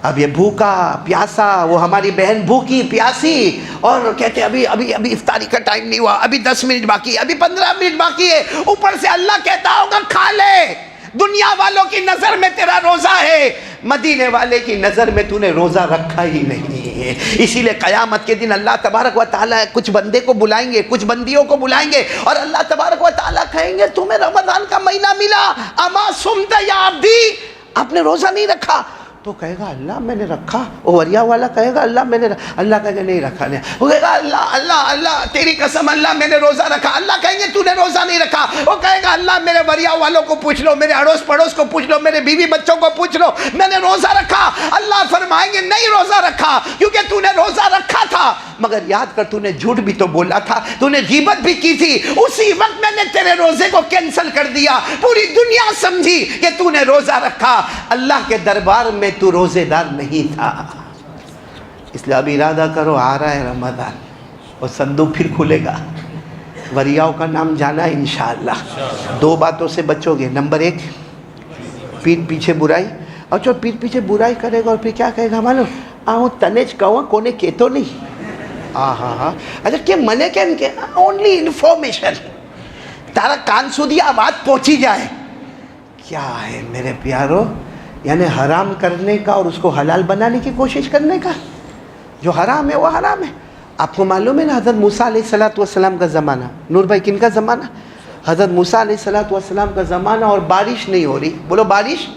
اب یہ بھوکا پیاسا، وہ ہماری بہن بھوکی پیاسی، اور کہتے ابھی افطاری کا ٹائم نہیں ہوا، ابھی 10 منٹ باقی ہے، ابھی 15 منٹ باقی ہے، اوپر سے اللہ کہتا ہوگا کھا لے۔ دنیا والوں کی نظر میں تیرا روزہ ہے، مدینے والے کی نظر میں تو نے روزہ رکھا ہی نہیں۔ ہے. اسی لیے قیامت کے دن اللہ تبارک و تعالیٰ کچھ بندے کو بلائیں گے, کچھ بندیوں کو بلائیں گے, اور اللہ تبارک و تعالیٰ کہیں گے تمہیں رمضان کا مہینہ ملا, اما صمت یا عبدی, آپ نے روزہ نہیں رکھا. تو کہے گا اللہ میں نے رکھا. وہ وریا والا کہے گا اللہ میں نے اللہ کہے گا نہیں رکھا نہیں. وہ کہے گا اللہ اللہ اللہ تیری قسم اللہ میں نے روزہ رکھا. اللہ کہیں گے تو نے روزہ نہیں رکھا. وہ کہے گا اللہ میرے وریا والوں کو پوچھ لو, میرے اڑوس پڑوس کو پوچھ لو, میرے بیوی بچوں کو پوچھ لو, میں نے روزہ رکھا. اللہ فرمائیں گے نہیں روزہ رکھا, کیونکہ تو نے روزہ رکھا تھا, مگر یاد کر تو نے جھوٹ بھی تو بولا تھا, تو نے غیبت بھی کی تھی. اسی وقت میں نے تیرے روزے کو کینسل کر دیا. پوری دنیا سمجھی کہ تو نے روزہ رکھا, اللہ کے دربار میں تو روزے دار نہیں تھا. اس لیے اب ارادہ کرو, آ رہا ہے رمضان, اور صندوق پھر کھلے گا. وریاؤں کا نام جانا ہے انشاءاللہ. دو باتوں سے بچو گے. نمبر 1, پیٹ پیچھے برائی. اور جو پیٹ پیچھے برائی کرے گا اور پھر کیا کہے گا معلوم, آؤں تنیج کہوں کونے کہتو نہیں. اچھا کہ منے کہ اونلی انفارمیشن, تارا کان سودی آواز پہنچی جائے. کیا ہے میرے پیارو, یعنی حرام کرنے کا اور اس کو حلال بنانے کی کوشش کرنے کا. جو حرام ہے وہ حرام ہے. آپ کو معلوم ہے نا حضرت موسیٰ علیہ السلام کا زمانہ, نور بھائی کن کا زمانہ, حضرت موسیٰ علیہ السلام کا زمانہ, اور بارش نہیں ہو رہی. بولو بارش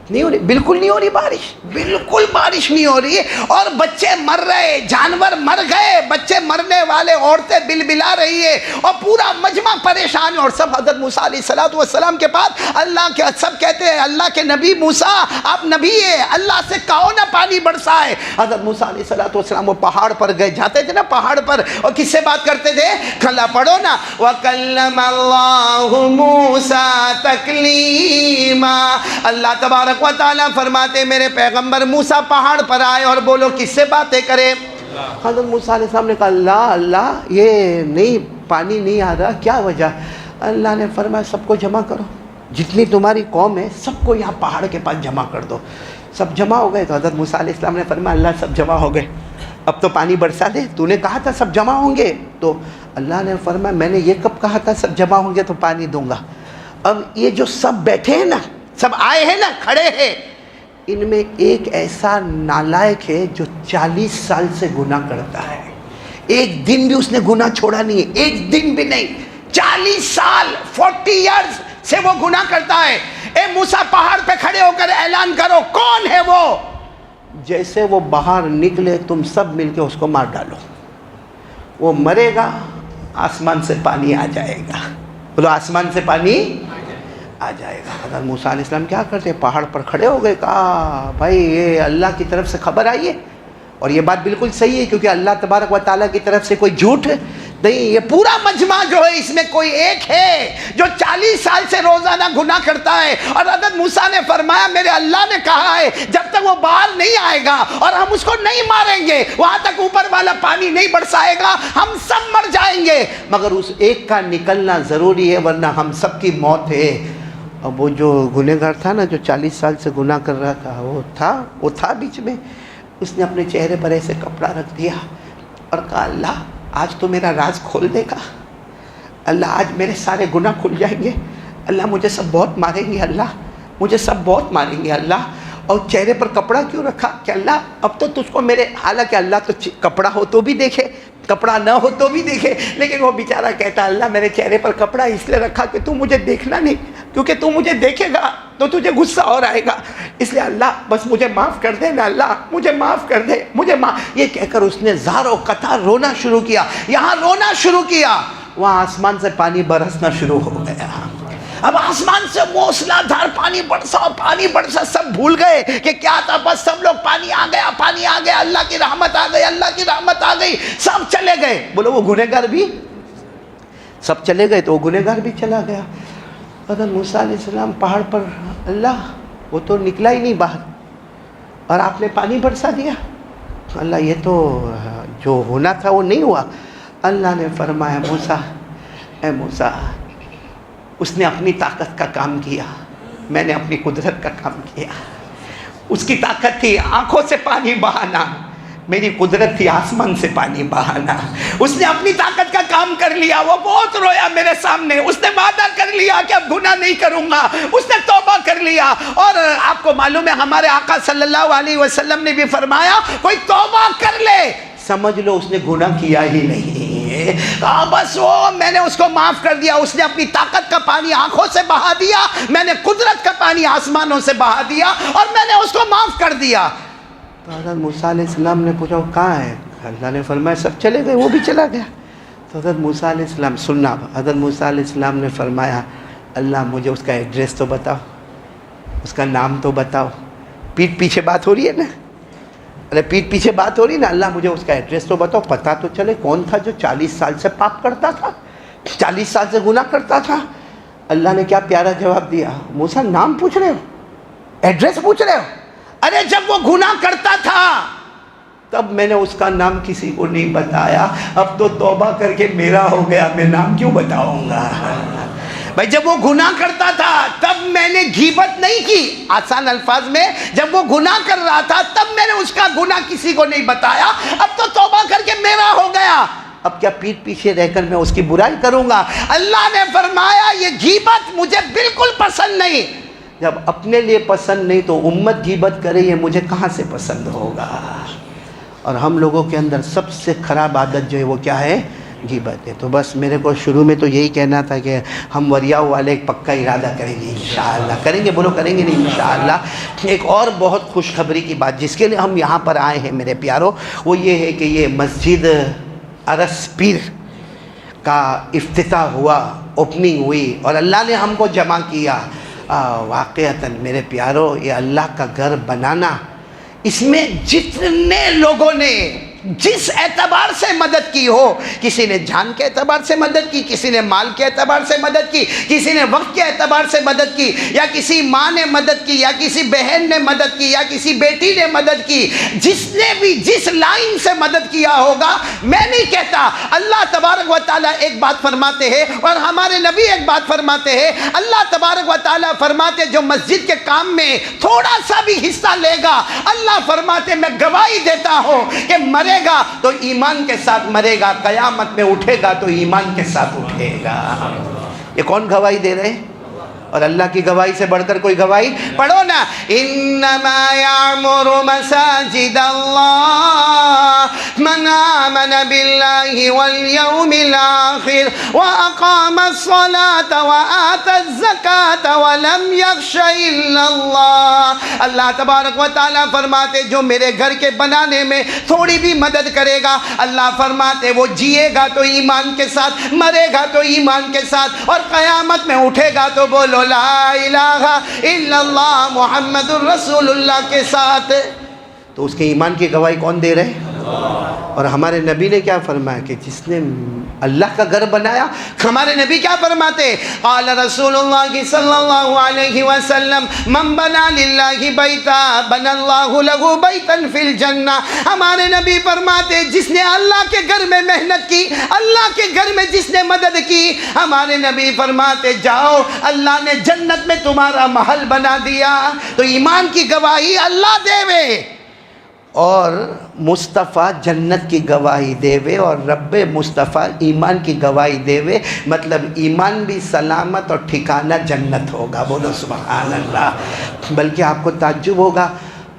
نہیں ہو رہی, بالکل نہیں ہو رہی بارش, بالکل بارش نہیں ہو رہی, اور بچے مر رہے, جانور مر گئے, بچے مرنے والے, عورتیں بلبلا رہی ہے, اور پورا مجمع پریشان ہے. اور سب حضرت موسیٰ علیہ السلام کے پاس اللہ کے, سب کہتے ہیں اللہ کے نبی موسیٰ آپ نبی ہیں, اللہ سے کہو نہ پانی برسائے. حضرت موسیٰ علیہ السلام وہ پہاڑ پر گئے, جاتے تھے نا پہاڑ پر, اور کس سے بات کرتے تھے, کھلا پڑھو نا, وَكَلَّمَ اللَّهُ مُوسَىٰ تَكْلِيمًا. اللہ تبارک و تعالیٰ فرماتے میرے پیغمبر موسیٰ پہاڑ پر آئے اور بولو کس سے باتیں کرے. حضرت موسیٰ علیہ السلام نے کہا اللہ اللہ یہ نہیں پانی نہیں آ رہا, کیا وجہ. اللہ نے فرمایا سب کو جمع کرو, جتنی تمہاری قوم ہے سب کو یہاں پہاڑ کے پاس جمع کر دو. سب جمع ہو گئے. تو حضرت موسیٰ علیہ السلام نے فرمایا اللہ سب جمع ہو گئے, اب تو پانی برسا دے, تو نے کہا تھا سب جمع ہوں گے. تو اللہ نے فرمایا میں نے یہ کب کہا تھا سب جمع ہوں گے تو پانی دوں گا. اب یہ جو سب بیٹھے ہیں نا, سب آئے ہیں نا, کھڑے ہیں, ان میں ایک ایسا نالائق ہے جو 40 سال سے گناہ کرتا ہے, ایک دن بھی اس نے گناہ چھوڑا نہیں ہے, ایک دن بھی نہیں, 40 سال 40 ایئرز سے وہ گناہ کرتا ہے. اے موسیٰ پہاڑ پہ کھڑے ہو کر اعلان کرو کون ہے وہ. جیسے وہ باہر نکلے تم سب مل کے اس کو مار ڈالو, وہ مرے گا, آسمان سے پانی آ جائے گا. بولو آسمان سے پانی آ جائے گا. حضرت موسیٰ علیہ السلام کیا کرتے, پہاڑ پر کھڑے ہو گئے, کہا بھائی یہ اللہ کی طرف سے خبر آئی ہے, اور یہ بات بالکل صحیح ہے کیونکہ اللہ تبارک و تعالیٰ کی طرف سے کوئی جھوٹ نہیں. یہ پورا مجمع جو ہے اس میں کوئی ایک ہے جو 40 سال سے روزانہ گناہ کرتا ہے. اور حضرت موسیٰ نے فرمایا میرے اللہ نے کہا ہے جب تک وہ باہر نہیں آئے گا اور ہم اس کو نہیں ماریں گے, وہاں تک اوپر والا پانی نہیں برسائے گا, ہم سب مر جائیں گے, مگر اس ایک کا نکلنا ضروری ہے ورنہ ہم سب کی موت ہے. اب وہ جو گنہگار تھا نا, جو 40 سال سے گناہ کر رہا تھا, وہ تھا بیچ میں, اس نے اپنے چہرے پر ایسے کپڑا رکھ دیا اور کہا اللہ آج تو میرا راز کھول دے گا, اللہ آج میرے سارے گناہ کھل جائیں گے, اللہ مجھے سب بہت ماریں گے, اللہ مجھے سب بہت ماریں گے اللہ. اور چہرے پر کپڑا کیوں رکھا کہ اللہ اب تو تجھ کو میرے, حالانکہ اللہ تو کپڑا ہو تو بھی دیکھے, کپڑا نہ ہو تو بھی دیکھے, لیکن وہ بیچارہ کہتا اللہ میرے چہرے پر کپڑا اس لیے رکھا کہ تو مجھے دیکھنا نہیں, کیونکہ تو مجھے دیکھے گا تو تجھے غصہ اور آئے گا, اس لیے اللہ بس مجھے معاف کر دے نا, اللہ مجھے معاف کر دے, مجھے معاف. یہ کہہ کر اس نے زار و قطار رونا شروع کیا. یہاں رونا شروع کیا, وہاں آسمان سے پانی برسنا شروع ہو گیا. اب آسمان سے موسلا دھار پانی برسا, سب بھول گئے کہ کیا تھا, بس سب لوگ پانی آ گیا, اللہ کی رحمت آ گئی, سب چلے گئے. بولو وہ گنہگار بھی سب چلے گئے تو وہ گنہگار بھی چلا گیا. حضرت موسیٰ علیہ السلام پہاڑ پر, اللہ وہ تو نکلا ہی نہیں باہر اور آپ نے پانی برسا دیا, اللہ یہ تو جو ہونا تھا وہ نہیں ہوا. اللہ نے فرمایا موسیٰ, اے موسیٰ اس نے اپنی طاقت کا کام کیا, میں نے اپنی قدرت کا کام کیا. اس کی طاقت تھی آنکھوں سے پانی بہانا, میری قدرت تھی آسمان سے پانی بہانا. اس نے اپنی طاقت کا کام کر لیا. وہ بہت رویا میرے سامنے. اس نے وعدہ کر لیا کہ اب گناہ نہیں کروں گا. اس نے توبہ کر لیا. اور آپ کو معلوم ہے ہمارے آقا صلی اللہ علیہ وسلم نے بھی فرمایا کوئی توبہ کر لے سمجھ لو اس نے گناہ کیا ہی نہیں. بس وہ میں نے اس کو معاف کر دیا. اس نے اپنی طاقت کا پانی آنکھوں سے بہا دیا, میں نے قدرت کا پانی آسمانوں سے بہا دیا, اور میں نے اس کو معاف کر دیا. تو حضرت موسیٰ علیہ السلام نے پوچھا کہاں ہے؟ اللہ نے فرمایا سب چلے گئے, وہ بھی چلا گیا. تو حضرت موسیٰ علیہ السلام سننا, حضرت موسیٰ علیہ السلام نے فرمایا اللہ مجھے اس کا ایڈریس تو بتاؤ, اس کا نام تو بتاؤ. پیٹھ پیچھے بات ہو رہی ہے نا, ارے پیٹھ پیچھے بات ہو رہی نا. اللہ مجھے اس کا ایڈریس تو بتاؤ, پتہ تو چلے کون تھا جو 40 سال سے پاپ کرتا تھا, 40 سال سے گناہ کرتا تھا. اللہ نے کیا پیارا جواب دیا, موسیٰ نام پوچھ رہے ہو, ایڈریس پوچھ رہے ہو؟ ارے جب وہ گناہ کرتا تھا تب میں نے اس کا نام کسی کو نہیں بتایا. اب تو توبہ کر کے میرا ہو گیا, میں نام کیوں بتاؤں گا؟ بھائی جب وہ گناہ کرتا تھا تب میں نے غیبت نہیں کی. آسان الفاظ میں جب وہ گناہ کر رہا تھا تب میں نے اس کا گناہ کسی کو نہیں بتایا. اب تو توبہ کر کے میرا ہو گیا, اب کیا پیٹھ پیچھے رہ کر میں اس کی برائی کروں گا؟ اللہ نے فرمایا یہ غیبت مجھے بالکل پسند نہیں. جب اپنے لیے پسند نہیں تو امت غیبت کرے یہ مجھے کہاں سے پسند ہوگا؟ اور ہم لوگوں کے اندر سب سے خراب عادت جو ہے وہ کیا ہے؟ غیبت ہے. تو بس میرے کو شروع میں تو یہی کہنا تھا کہ ہم وریاؤ والے ایک پکا ارادہ کریں گے انشاءاللہ. کریں گے؟ بولو کریں گے نہیں انشاءاللہ. ایک اور بہت خوشخبری کی بات جس کے لیے ہم یہاں پر آئے ہیں میرے پیاروں, وہ یہ ہے کہ یہ مسجد عرس پیر کا افتتاح ہوا, اوپننگ ہوئی, اور اللہ نے ہم کو جمع کیا. واقعتاً میرے پیاروں یہ اللہ کا گھر بنانا, اس میں جتنے لوگوں نے جس اعتبار سے مدد کی ہو, کسی نے جان کے اعتبار سے مدد کی, کسی نے مال کے اعتبار سے مدد کی, کسی نے وقت کے اعتبار سے مدد کی, یا کسی ماں نے مدد کی, یا کسی بہن نے مدد کی, یا کسی بیٹی نے مدد کی, جس نے بھی جس لائن سے مدد کیا ہوگا, میں نہیں کہتا. اللہ تبارک و تعالیٰ ایک بات فرماتے ہیں اور ہمارے نبی ایک بات فرماتے ہیں. اللہ تبارک و تعالیٰ فرماتے جو مسجد کے کام میں تھوڑا سا بھی حصہ لے گا, اللہ فرماتے میں گواہی دیتا ہوں کہ مرے گا تو ایمان کے ساتھ مرے گا, قیامت میں اٹھے گا تو ایمان کے ساتھ اٹھے گا. یہ کون گواہی دے رہے ہیں؟ اور اللہ کی گواہی سے بڑھ کر کوئی گواہی پڑھو نا. انما یعمر مساجد اللہ من آمن باللہ والیوم الآخر واقام الصلاة وآت الزکاة ولم یخش الا اللہ. اللہ تبارک و تعالیٰ فرماتے جو میرے گھر کے بنانے میں تھوڑی بھی مدد کرے گا, اللہ فرماتے وہ جیے گا تو ایمان کے ساتھ, مرے گا تو ایمان کے ساتھ, اور قیامت میں اٹھے گا تو بولو لا الہ الا اللہ محمد الرسول اللہ کے ساتھ. تو اس کے ایمان کی گواہی کون دے رہے؟ اور ہمارے نبی نے کیا فرمایا کہ جس نے اللہ کا گھر بنایا, ہمارے نبی کیا فرماتے؟ قال رسول اللہ صلی اللہ علیہ وسلم من بنا للہ بیتا بنا اللہ لہ بیتا فی الجنہ. ہمارے نبی فرماتے جس نے اللہ کے گھر میں محنت کی, اللہ کے گھر میں جس نے مدد کی, ہمارے نبی فرماتے جاؤ اللہ نے جنت میں تمہارا محل بنا دیا. تو ایمان کی گواہی اللہ دے وے, اور مصطفیٰ جنت کی گواہی دے وے, اور رب مصطفیٰ ایمان کی گواہی دے وے. مطلب ایمان بھی سلامت اور ٹھکانہ جنت ہوگا. بولو سبحان اللہ. بلکہ آپ کو تعجب ہوگا,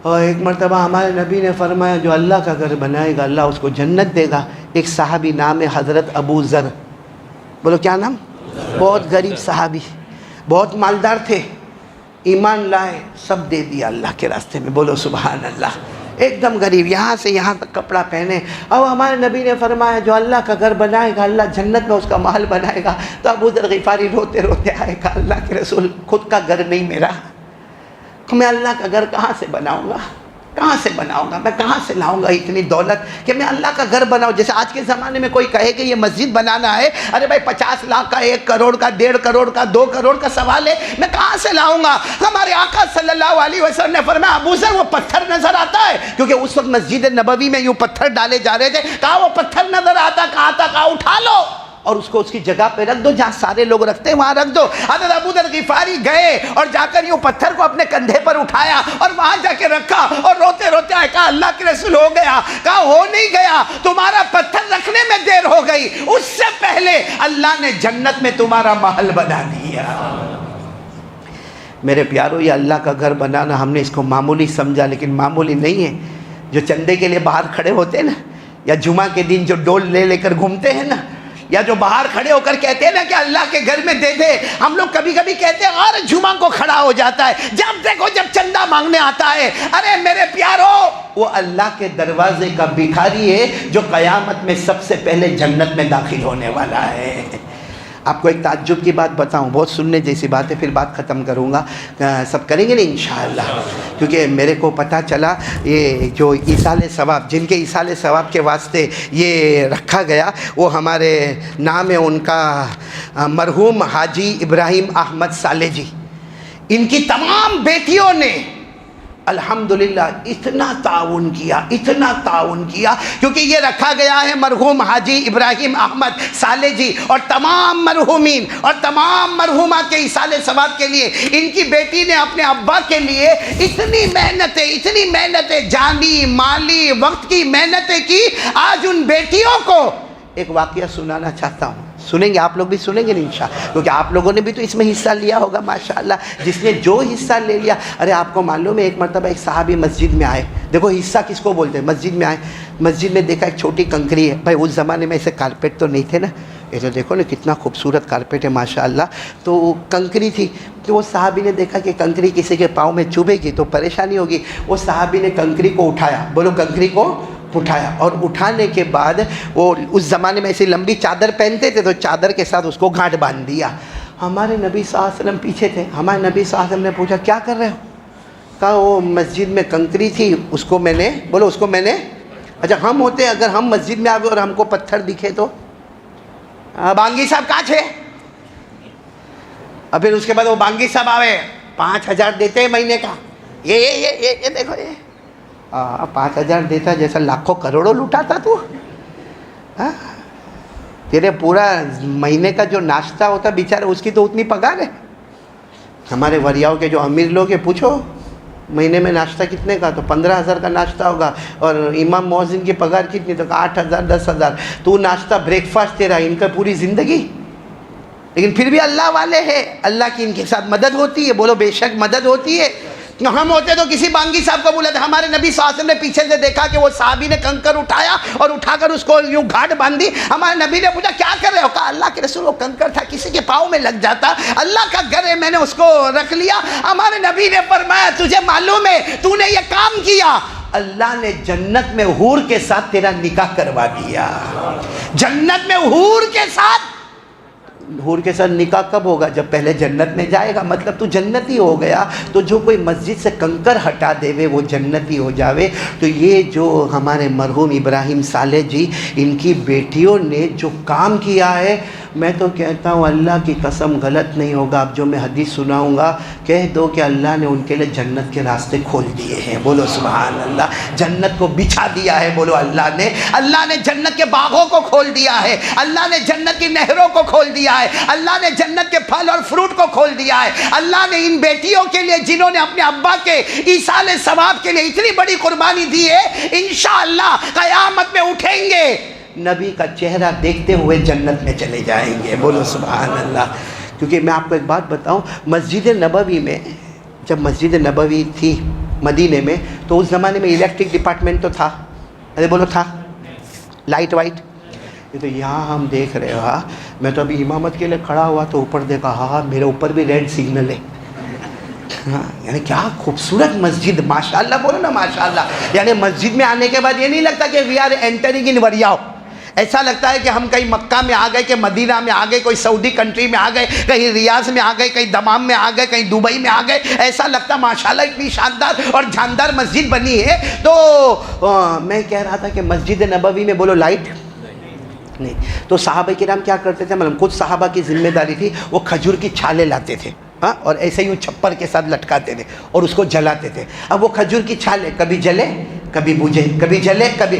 اور ایک مرتبہ ہمارے نبی نے فرمایا جو اللہ کا گھر بنائے گا اللہ اس کو جنت دے گا. ایک صحابی نام ہے حضرت ابو ذر. بولو کیا نام؟ بہت غریب صحابی, بہت مالدار تھے, ایمان لائے, سب دے دیا اللہ کے راستے میں. بولو سبحان اللہ. ایک دم غریب, یہاں سے یہاں تک کپڑا پہنے. اب ہمارے نبی نے فرمایا جو اللہ کا گھر بنائے گا اللہ جنت میں اس کا محل بنائے گا. تو ابو ذر غفاری روتے روتے آئے کہا اللہ کے رسول خود کا گھر نہیں میرا, میں اللہ کا گھر کہاں سے بناؤں گا, کہاں سے بناؤں گا, میں کہاں سے لاؤں گا اتنی دولت کہ میں اللہ کا گھر بناؤں. جیسے آج کے زمانے میں کوئی کہے کہ یہ مسجد بنانا ہے, ارے بھائی 50 لاکھ کا, 1 کروڑ کا, 1.5 کروڑ کا, 2 کروڑ کا سوال ہے, میں کہاں سے لاؤں گا. ہمارے آقا صلی اللہ علیہ وسلم نے فرمایا ابو ذر وہ پتھر نظر آتا ہے, کیونکہ اس وقت مسجد نبوی میں یوں پتھر ڈالے جا رہے تھے. کہا وہ پتھر نظر آتا, کہا تھا, کہا اٹھا لو. اور اس کو اس کی جگہ پہ رکھ دو جہاں سارے لوگ رکھتے ہیں وہاں رکھ دو۔ حضرت ابو ذر غفاری گئے اور جا کر یوں پتھر کو اپنے کندھے پر اٹھایا اور وہاں جا کے رکھا اور روتے روتے آئے، کہا اللہ کے رسول ہو گیا؟ کہا ہو نہیں گیا، تمہارا پتھر رکھنے میں دیر ہو گئی، اس سے پہلے اللہ نے جنت میں تمہارا محل بنا دیا۔ میرے پیارو، یہ اللہ کا گھر بنانا ہم نے اس کو معمولی سمجھا، لیکن معمولی نہیں ہے۔ جو چندے کے لیے باہر کھڑے ہوتے ہیں نا، یا جمعہ کے دن جو ڈول لے لے کر گھومتے ہیں نا، یا جو باہر کھڑے ہو کر کہتے ہیں نا کہ اللہ کے گھر میں دے دے، ہم لوگ کبھی کبھی کہتے ہیں اور جمعہ کو کھڑا ہو جاتا ہے، جب دیکھو جب چندہ مانگنے آتا ہے۔ ارے میرے پیارو، وہ اللہ کے دروازے کا بھکاری ہے جو قیامت میں سب سے پہلے جنت میں داخل ہونے والا ہے۔ آپ کو ایک تعجب کی بات بتاؤں، بہت سننے جیسی بات ہے، پھر بات ختم کروں گا، سب کریں گے نا انشاءاللہ، کیونکہ میرے کو پتہ چلا یہ جو ایصال ثواب، جن کے ایصال ثواب کے واسطے یہ رکھا گیا، وہ ہمارے نام ہے ان کا مرحوم حاجی ابراہیم احمد صالح جی، ان کی تمام بیٹیوں نے الحمدللہ اتنا تعاون کیا، کیونکہ یہ رکھا گیا ہے مرحوم حاجی ابراہیم احمد صالح جی اور تمام مرحومین اور تمام مرحومات کے ایصال ثواب کے لیے۔ ان کی بیٹی نے اپنے ابا کے لیے اتنی محنتیں جانی مالی وقت کی محنتیں کی۔ آج ان بیٹیوں کو ایک واقعہ سنانا چاہتا ہوں، سنیں گے آپ لوگ بھی، سنیں گے انشاءاللہ، کیونکہ آپ لوگوں نے بھی تو اس میں حصہ لیا ہوگا ماشاءاللہ، جس نے جو حصہ لے لیا۔ ارے آپ کو معلوم ہے ایک مرتبہ ایک صحابی مسجد میں آئے، دیکھو حصہ کس کو بولتے ہیں، مسجد میں آئے، مسجد میں دیکھا ایک چھوٹی کنکری ہے، بھائی اس زمانے میں ایسے کارپیٹ تو نہیں تھے نا، یہ تو دیکھو نا کتنا خوبصورت کارپیٹ ہے ماشاءاللہ، تو کنکری تھی، تو وہ صحابی نے دیکھا کہ کنکری کسی کے پاؤں میں چبھے گی تو پریشانی ہوگی، وہ صحابی نے کنکری کو اٹھایا، بولو کنکری کو اٹھایا، اور اٹھانے کے بعد وہ اس زمانے میں ایسی لمبی چادر پہنتے تھے تو چادر کے ساتھ اس کو گھاٹ باندھ دیا۔ ہمارے نبی صلی اللہ علیہ وسلم پیچھے تھے، ہمارے نبی صلی اللہ علیہ وسلم نے پوچھا کیا کر رہے ہو؟ کہا وہ مسجد میں کنکری تھی، اس کو میں نے اچھا ہم ہوتے اگر ہم مسجد میں آگے اور ہم کو پتھر دکھے تو بانگی صاحب کہاں چھے؟ اور پھر اس کے بعد وہ بانگی صاحب آوے 5,000 دیتے ہیں مہینے کا، یہ دیکھو یہ 5,000 دیتا جیسا لاکھوں کروڑوں لوٹاتا تو، تیرے پورا مہینے کا جو ناشتہ ہوتا بیچارہ اس کی تو اتنی پگار ہے۔ ہمارے وریاؤں کے جو امیر لوگ ہیں پوچھو مہینے میں ناشتہ کتنے کا، تو 15,000 کا ناشتہ ہوگا، اور امام مؤذن کی پگار کتنی، تو 8,000 10,000، تو ناشتہ بریک فاسٹ تیرا، ان کا پوری زندگی۔ لیکن پھر بھی اللہ والے ہیں، اللہ کی ان کے ساتھ مدد ہوتی ہے، بولو بے شک مدد ہوتی ہے۔ ہم ہوتے تو کسی بانگی صاحب کو بولا تھا، ہمارے نبی صلی اللہ علیہ وسلم نے پیچھے سے دیکھا کہ وہ صحابی نے کنکر اٹھایا اور اٹھا کر اس کو یوں گھاٹ باندھی، ہمارے نبی نے پوچھا کیا کر رہے ہو؟ کہا اللہ کے رسول وہ کنکر تھا کسی کے پاؤں میں لگ جاتا، اللہ کا گھر ہے میں نے اس کو رکھ لیا۔ ہمارے نبی نے فرمایا تجھے معلوم ہے تو نے یہ کام کیا، اللہ نے جنت میں حور کے ساتھ تیرا نکاح کروا دیا۔ جنت میں حور کے ساتھ نکاح کب ہوگا؟ جب پہلے جنت میں جائے گا، مطلب تو جنتی ہو گیا۔ تو جو کوئی مسجد سے کنکر ہٹا دے وہ جنتی ہو جاوے۔ تو یہ جو ہمارے مرحوم ابراہیم صالح جی، ان کی بیٹیوں نے جو کام کیا ہے، میں تو کہتا ہوں اللہ کی قسم غلط نہیں ہوگا، اب جو میں حدیث سناؤں گا کہہ دو کہ اللہ نے ان کے لیے جنت کے راستے کھول دیے ہیں، بولو سبحان اللہ۔ جنت کو بچھا دیا ہے، بولو اللہ نے جنت کے باغوں کو کھول دیا ہے، اللہ نے جنت کی نہروں کو کھول دیا ہے، اللہ نے جنت کے پھل اور فروٹ کو کھول دیا ہے۔ اللہ نے ان بیٹیوں کے لیے جنہوں نے اپنے ابا کے ایصال ثواب کے لیے اتنی بڑی قربانی دی ہے، انشاءاللہ قیامت میں اٹھیں گے نبی کا چہرہ دیکھتے ہوئے جنت میں چلے جائیں گے، بولو سبحان اللہ۔ کیونکہ میں آپ کو ایک بات بتاؤں، مسجد نبوی میں جب مسجد نبوی تھی مدینے میں تو اس زمانے میں الیکٹرک ڈپارٹمنٹ تو تھا، ارے بولو تھا، لائٹ وائٹ، یہ تو یہاں ہم دیکھ رہے ہو۔ میں تو ابھی امامت کے لیے کھڑا ہوا تو اوپر دیکھا، ہاں میرے اوپر بھی ریڈ سگنل ہے، یعنی کیا خوبصورت مسجد، ماشاءاللہ بولو نا ماشاءاللہ۔ یعنی مسجد میں آنے کے بعد یہ نہیں لگتا کہ وی آر انٹرنگ ان وریاؤ، ایسا لگتا ہے کہ ہم کہیں مکہ میں آ گئے، کہ مدینہ میں آ گئے، کوئی سعودی کنٹری میں آ گئے، کہیں ریاض میں آ گئے، کہیں دمام میں آ گئے، کہیں دبئی میں آ گئے، ایسا لگتا ماشاءاللہ اتنی شاندار اور جاندار مسجد بنی ہے۔ تو میں کہہ رہا تھا کہ مسجد نبوی میں بولو لائٹ نہیں، تو صحابہ کرام کیا کرتے تھے، مطلب کچھ صحابہ کی ذمہ داری تھی، وہ کھجور کی چھالیں لاتے تھے اور ایسے ہی چھپر کے ساتھ لٹکاتے تھے اور اس کو جلاتے تھے۔ اب وہ کھجور کی چھالیں کبھی جلے کبھی بجھے کبھی جلے، کبھی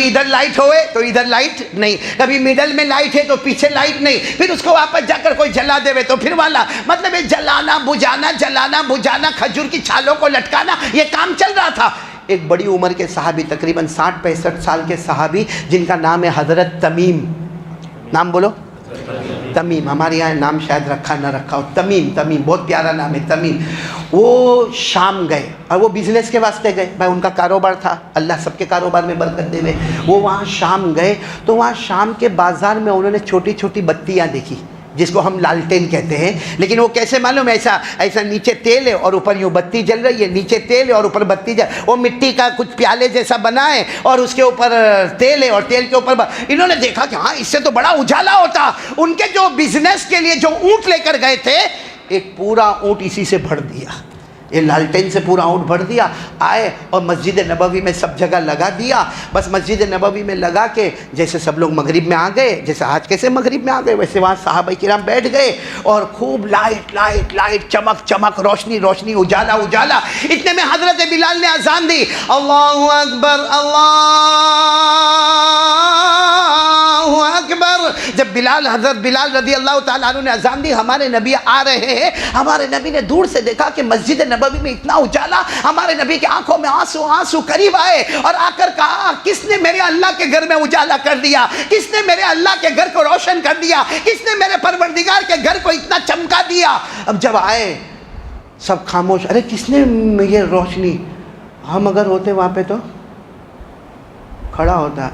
ادھر لائٹ ہوئے تو ادھر لائٹ نہیں، کبھی میڈل میں لائٹ ہے تو پیچھے لائٹ نہیں، پھر اس کو واپس جا کر کوئی جلا دے تو پھر والا، مطلب یہ جلانا بجھانا کھجور کی چھالوں کو لٹکانا، یہ کام چل رہا تھا۔ ایک بڑی عمر کے صحابی، تقریباً 60-65 سال کے صحابی، جن کا نام ہے حضرت تمیم، نام بولو تمیم، ہمارے یہاں نام شاید رکھا نہ رکھا ہو، تمیم بہت پیارا نام ہے تمیم۔ وہ شام گئے اور وہ بزنس کے واسطے گئے، بھائی ان کا کاروبار تھا، اللہ سب کے کاروبار میں برکت دے دے۔ وہ وہاں شام گئے تو وہاں شام کے بازار میں انہوں نے چھوٹی چھوٹی بتیاں دیکھی، جس کو ہم لالٹین کہتے ہیں، لیکن وہ کیسے معلوم ہے؟ ایسا نیچے تیل ہے اور اوپر یوں بتی جل رہی ہے، نیچے تیل ہے اور اوپر بتی جل، وہ مٹی کا کچھ پیالے جیسا بنا ہے اور اس کے اوپر تیل ہے اور تیل کے اوپر انہوں نے دیکھا کہ ہاں اس سے تو بڑا اجالا ہوتا۔ ان کے جو بزنس کے لیے جو اونٹ لے کر گئے تھے، ایک پورا اونٹ اسی سے بھر دیا، یہ لالٹین سے پورا اونٹ بھر دیا، آئے اور مسجد نبوی میں سب جگہ لگا دیا۔ بس مسجد نبوی میں لگا کے جیسے سب لوگ مغرب میں آ گئے، جیسے آج کیسے مغرب میں آ گئے، ویسے وہاں صحابہ کرام بیٹھ گئے اور خوب لائٹ چمک روشنی اجالا۔ اتنے میں حضرت بلال نے اذان دی، اللہ اکبر اللہ اکبر۔ جب حضرت بلال رضی اللہ تعالیٰ عنہ نے اذان دی، ہمارے نبی آ رہے ہیں، ہمارے نبی نے دور سے دیکھا کہ مسجد نبوی میں اتنا اجالا، ہمارے نبی کی آنکھوں میں آنسو قریب آئے اور آ کر کہا، کس نے میرے اللہ کے گھر میں اجالا کر دیا؟ کس نے میرے اللہ کے گھر کو روشن کر دیا؟ کس نے میرے پروردگار کے گھر کو اتنا چمکا دیا؟ اب جب آئے سب خاموش، ارے کس نے یہ روشنی؟ ہم اگر ہوتے وہاں پہ تو کھڑا ہوتا،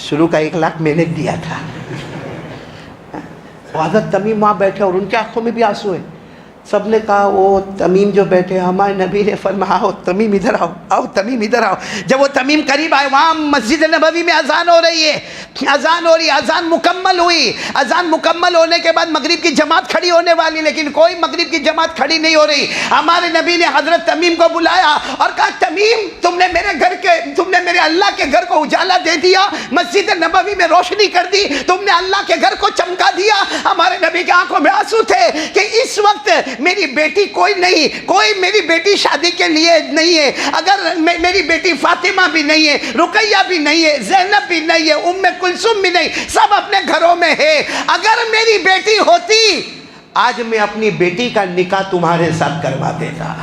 شروع کا 1 لاکھ میں نے دیا تھا۔ حضرت تمیم وہاں بیٹھے اور ان کے آنکھوں میں بھی آنسو ہے۔ سب نے کہا وہ تمیم جو بیٹھے، ہمارے نبی نے فرمایا آؤ تمیم ادھر آؤ تمیم ادھر آؤ۔ جب وہ تمیم قریب آئے، وہاں مسجد نبوی میں اذان ہو رہی ہے، اذان مکمل ہوئی۔ اذان مکمل ہونے کے بعد مغرب کی جماعت کھڑی ہونے والی، لیکن کوئی مغرب کی جماعت کھڑی نہیں ہو رہی۔ ہمارے نبی نے حضرت تمیم کو بلایا اور کہا، تمیم تم نے میرے اللہ کے گھر کو اجالا دے دیا، مسجد نبوی میں روشنی کر دی، تم نے اللہ کے گھر کو چمکا دیا۔ ہمارے نبی کی آنکھوں میں آنسو تھے کہ اس وقت میری بیٹی کوئی میری بیٹی شادی کے لیے نہیں ہے، اگر میری بیٹی فاطمہ بھی نہیں ہے، رقیہ بھی نہیں ہے، زینب بھی نہیں ہے، ام کلثوم بھی نہیں، سب اپنے گھروں میں ہے۔ اگر میری بیٹی ہوتی، آج میں اپنی بیٹی کا نکاح تمہارے ساتھ کروا دیتا۔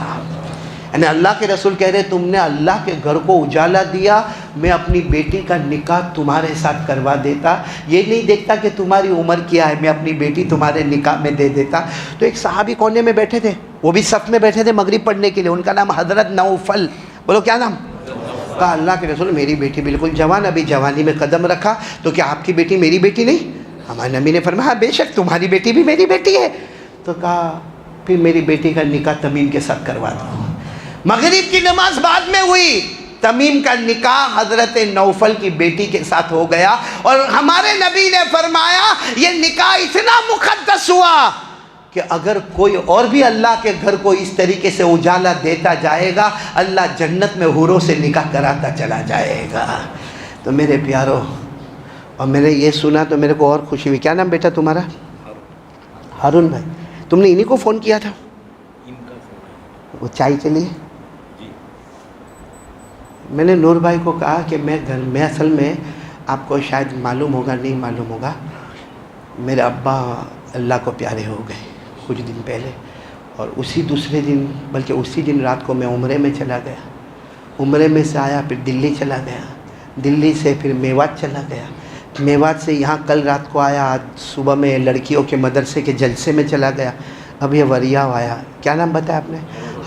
یعنی اللہ کے رسول کہہ رہے، تم نے اللہ کے گھر کو اجالا دیا، میں اپنی بیٹی کا نکاح تمہارے ساتھ کروا دیتا۔ یہ نہیں دیکھتا کہ تمہاری عمر کیا ہے، میں اپنی بیٹی تمہارے نکاح میں دے دیتا۔ تو ایک صحابی کونے میں بیٹھے تھے، وہ بھی صف میں بیٹھے تھے مغرب پڑھنے کے لیے، ان کا نام حضرت نوفل، بولو کیا نام؟ کہا اللہ کے رسول میری بیٹی بالکل جوان، ابھی جوانی میں قدم رکھا، تو کیا آپ کی بیٹی میری بیٹی نہیں؟ ہمارے نبی نے فرمایا بے شک تمہاری بیٹی بھی میری بیٹی ہے۔ تو کہا پھر میری بیٹی کا نکاح تمیم کے ساتھ کروا دو۔ مغرب کی نماز بعد میں ہوئی، تمیم کا نکاح حضرت نوفل کی بیٹی کے ساتھ ہو گیا، اور ہمارے نبی نے فرمایا یہ نکاح اتنا مقدس ہوا کہ اگر کوئی اور بھی اللہ کے گھر کو اس طریقے سے اجالا دیتا جائے گا، اللہ جنت میں حوروں سے نکاح کراتا چلا جائے گا۔ تو میرے پیارو، اور میں نے یہ سنا تو میرے کو اور خوشی ہوئی۔ کیا نام بیٹا تمہارا؟ ہارون بھائی۔ تم نے انہی کو فون کیا تھا وہ چائے کے لیے؟ میں نے نور بھائی کو کہا کہ میں اصل میں آپ کو شاید معلوم ہوگا نہیں معلوم ہوگا، میرے ابا اللہ کو پیارے ہو گئے کچھ دن پہلے، اور اسی دوسرے دن بلکہ اسی دن رات کو میں عمرے میں چلا گیا، عمرے میں سے آیا پھر دلی چلا گیا، دلی سے پھر میوات چلا گیا، میوات سے یہاں کل رات کو آیا، آج صبح میں لڑکیوں کے مدرسے کے جلسے میں چلا گیا، اب یہ وریاو آیا۔ کیا نام بتایا آپ نے؟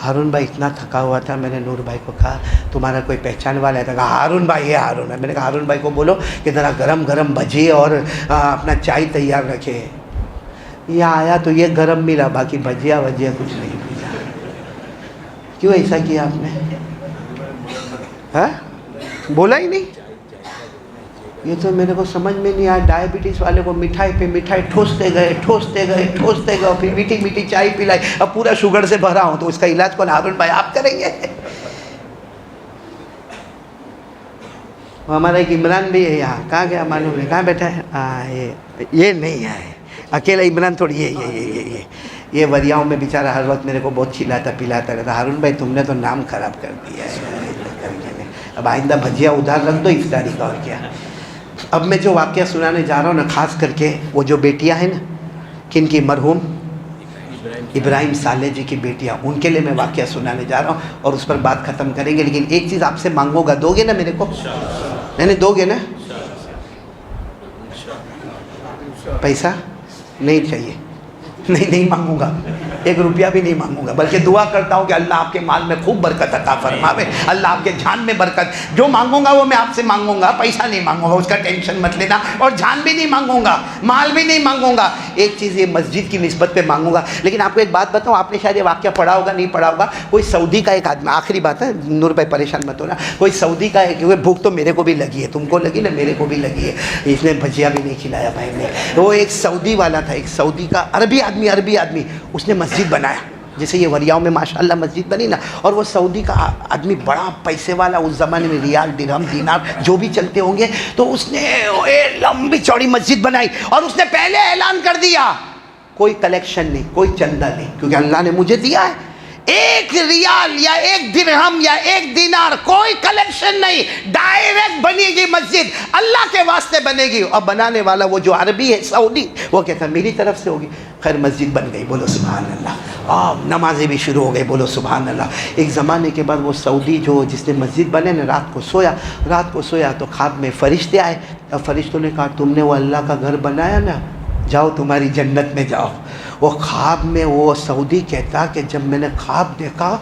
ہارون بھائی۔ اتنا تھکا ہوا تھا، میں نے نور بھائی کو کہا تمہارا کوئی پہچان والا ہے؟ کہا ہارون بھائی ہے، ہارون ہے۔ میں نے کہا ہارون بھائی کو بولو کہ ذرا گرم گرم بھجے اور اپنا چائے تیار رکھے۔ یہ آیا تو یہ گرم ملا، باقی بھجیا کچھ نہیں ملا۔ کیوں ایسا کیا آپ نے؟ ہاں بولا ہی نہیں؟ یہ تو میرے کو سمجھ میں نہیں آیا۔ ڈائبٹیز والے کو مٹھائی پہ مٹھائی ٹھوستے گئے اور پھر میٹھی میٹھی چائے پلائی، اب پورا شوگر سے بھرا ہوں، تو اس کا علاج کون؟ ہارون بھائی آپ کریں گے؟ ہمارا ایک عمران بھی ہے یہاں، کہاں گیا معلوم ہے؟ کہاں بیٹھا ہے؟ یہ نہیں ہے، اکیلا عمران تھوڑی، یہ وریاؤں میں بیچارہ ہر وقت میرے کو بہت کھلاتا پلاتا رہتا، ہارون بھائی تم نے تو نام خراب کر دیا ہے، اب آئندہ بھجیا ادھار رکھ دو افطاری کا، اور کیا۔ اب میں جو واقعہ سنانے جا رہا ہوں نا، خاص کر کے وہ جو بیٹیاں ہیں نا، کن کی، مرحوم ابراہیم صالح جی کی بیٹیاں، ان کے لیے میں واقعہ سنانے جا رہا ہوں اور اس پر بات ختم کریں گے۔ لیکن ایک چیز آپ سے مانگوں گا، دو گے نا میرے کو؟ نہیں دو گے نا؟ پیسہ نہیں چاہیے، نہیں مانگوں گا، 1 روپیہ بھی نہیں مانگوں گا، بلکہ دعا کرتا ہوں کہ اللہ آپ کے مال میں خوب برکت عطا فرماوے، اللہ آپ کے جان میں برکت۔ جو مانگوں گا وہ میں آپ سے مانگوں گا، پیسہ نہیں مانگوں گا، اس کا ٹینشن مت لینا، اور جان بھی نہیں مانگوں گا، مال بھی نہیں مانگوں گا۔ ایک چیز یہ مسجد کی نسبت پہ مانگوں گا۔ لیکن آپ کو ایک بات بتاؤں، آپ نے شاید یہ واقعہ پڑھا ہوگا، نہیں پڑھا ہوگا، کوئی سعودی کا ایک آدمی، آخری بات ہے نور بھائی پریشان مت ہونا، کوئی سعودی کا ہے، کیونکہ بھوک تو میرے کو بھی لگی ہے، تم کو لگی نا، میرے کو بھی لگی ہے، اس نے بھجیا بھی نہیں کھلایا بھائی نے۔ وہ ایک سعودی والا تھا، ایک سعودی کا عربی آدمی، اس نے مسجد بنایا، جیسے یہ وریاؤں میں ماشاءاللہ مسجد بنی نا، اور وہ سعودی کا آدمی بڑا پیسے والا، اس زمانے میں ریال درہم دینار جو بھی چلتے ہوں گے، تو اس نے ایک لمبی چوڑی مسجد بنائی، اور اس نے پہلے اعلان کر دیا کوئی کلیکشن نہیں، کوئی چندہ نہیں، کیونکہ اللہ نے مجھے دیا ہے، 1 ریال یا 1 درہم یا 1 دینار کوئی کلیکشن نہیں، ڈائریکٹ بنے گی مسجد، اللہ کے واسطے بنے گی۔ اور بنانے والا وہ جو عربی ہے سعودی، وہ کہتا ہے میری طرف سے ہوگی۔ خیر مسجد بن گئی، بولو سبحان اللہ، نمازیں بھی شروع ہو گئی، بولو سبحان اللہ۔ ایک زمانے کے بعد وہ سعودی جو جس نے مسجد بنے نا، رات کو سویا تو خواب میں فرشتے آئے، اور فرشتوں نے کہا تم نے وہ اللہ کا گھر بنایا نا، جاؤ تمہاری جنت میں جاؤ۔ وہ خواب میں وہ سعودی کہتا کہ جب میں نے خواب دیکھا،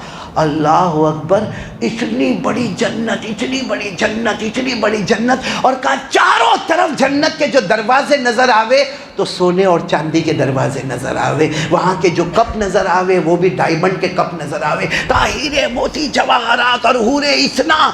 اللہ اکبر، اتنی بڑی جنت، اتنی بڑی جنت، اتنی بڑی جنت، اور کہا چاروں طرف جنت کے جو دروازے نظر آوے تو سونے اور چاندی کے دروازے نظر آوے، وہاں کے جو کپ نظر آوے وہ بھی ڈائمنڈ کے کپ نظر آوے، ہیرے موتی جواہرات اور حورے اتنا۔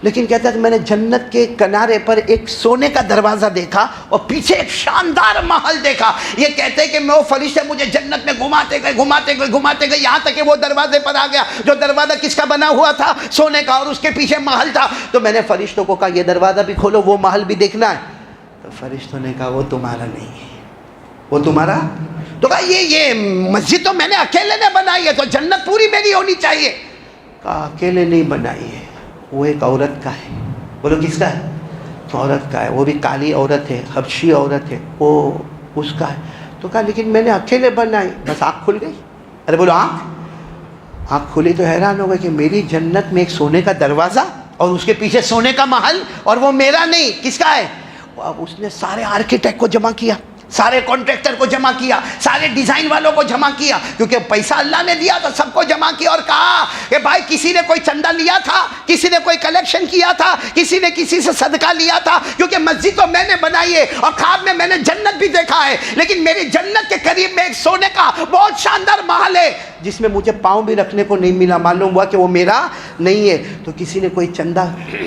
لیکن کہتا ہے کہ میں نے جنت کے کنارے پر ایک سونے کا دروازہ دیکھا اور پیچھے ایک شاندار محل دیکھا۔ یہ کہتے ہیں کہ میں وہ فرشتے مجھے جنت میں گھماتے گئے یہاں تک کہ وہ دروازے پر آ گیا، جو دروازہ کس کا بنا ہوا تھا؟ سونے کا، اور اس کے پیچھے محل تھا۔ تو میں نے فرشتوں کو کہا یہ دروازہ بھی کھولو، وہ محل بھی دیکھنا ہے۔ تو فرشتوں نے کہا وہ تمہارا نہیں ہے، وہ تمہارا؟ تو کہا یہ مسجد تو میں نے اکیلے نے بنائی ہے، تو جنت پوری میری ہونی چاہیے۔ کہا اکیلے نہیں بنائی ہے، وہ ایک عورت کا ہے۔ بولو کس کا ہے؟ عورت کا ہے، وہ بھی کالی عورت ہے، حبشی عورت ہے، وہ اس کا ہے۔ تو کہا لیکن میں نے اکیلے بنائی، بس آنکھ کھل گئی۔ ارے بولو آنکھ کھلی تو حیران ہو گئی کہ میری جنت میں ایک سونے کا دروازہ اور اس کے پیچھے سونے کا محل، اور وہ میرا نہیں، کس کا ہے؟ اب اس نے سارے آرکیٹیکٹ کو جمع کیا، سارے کانٹریکٹر کو جمع کیا، سارے ڈیزائن والوں کو جمع کیا، کیونکہ پیسہ اللہ نے دیا تو سب کو جمع کیا، اور کہا کہ بھائی کسی نے کوئی چندہ لیا تھا، کسی نے کوئی کلیکشن کیا تھا، کسی نے کسی سے صدقہ لیا تھا، کیونکہ مسجد تو میں نے بنائی ہے، اور خواب میں نے جنت بھی دیکھا ہے، لیکن میری جنت کے قریب میں ایک سونے کا بہت شاندار محل ہے جس میں مجھے پاؤں بھی رکھنے کو نہیں ملا، معلوم ہوا کہ وہ میرا نہیں ہے۔ تو کسی نے کوئی چندہ،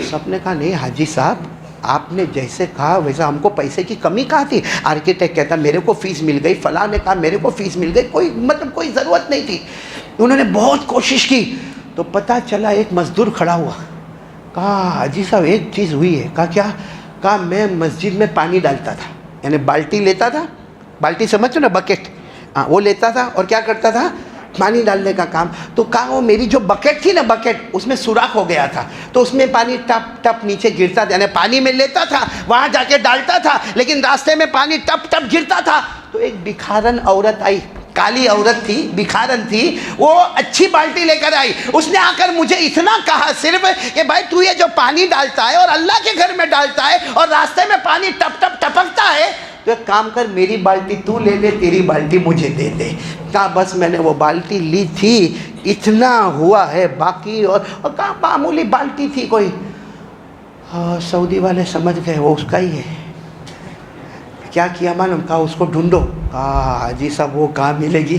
سب نے کہا نہیں حاجی صاحب آپ نے جیسے کہا ویسا، ہم کو پیسے کی کمی کہاں تھی؟ آرکیٹیکٹ کہتا میرے کو فیس مل گئی، فلاں نے کہا میرے کو فیس مل گئی، کوئی ضرورت نہیں تھی۔ انہوں نے بہت کوشش کی تو پتہ چلا ایک مزدور کھڑا ہوا، کہا حاجی صاحب ایک چیز ہوئی ہے۔ کہا کیا؟ کہا میں مسجد میں پانی ڈالتا تھا، یعنی بالٹی لیتا تھا، بالٹی سمجھو نا، بکٹ، وہ لیتا تھا اور کیا کرتا تھا؟ پانی ڈالنے کا کام۔ تو کہا وہ میری جو بکٹ تھی نا، بکٹ اس میں سوراخ ہو گیا تھا، تو اس میں پانی ٹپ ٹپ نیچے گرتا تھا، یعنی پانی میں لیتا تھا، وہاں جا کے ڈالتا تھا، لیکن راستے میں پانی ٹپ ٹپ گرتا تھا۔ تو ایک بکھارن عورت آئی، کالی عورت تھی، بکھارن تھی، وہ اچھی بالٹی لے کر آئی۔ اس نے آ کر مجھے اتنا کہا صرف کہ بھائی تو یہ جو پانی ڈالتا ہے اور اللہ کے گھر میں ڈالتا ہے اور راستے میں پانی ٹپ ٹپ ٹپکتا ہے، تو ایک کام کر میری بالٹی تو لے لے، تیری بالٹی مجھے دے دے۔ کہا بس میں نے وہ بالٹی لی تھی، اتنا ہوا ہے باقی، اور کہا معمولی بالٹی تھی کوئی۔ سعودی والے سمجھ گئے وہ اس کا ہی ہے۔ کیا کیا معلوم؟ کہا اس کو ڈھونڈو۔ کہا حاجی صاحب وہ کہاں ملے گی؟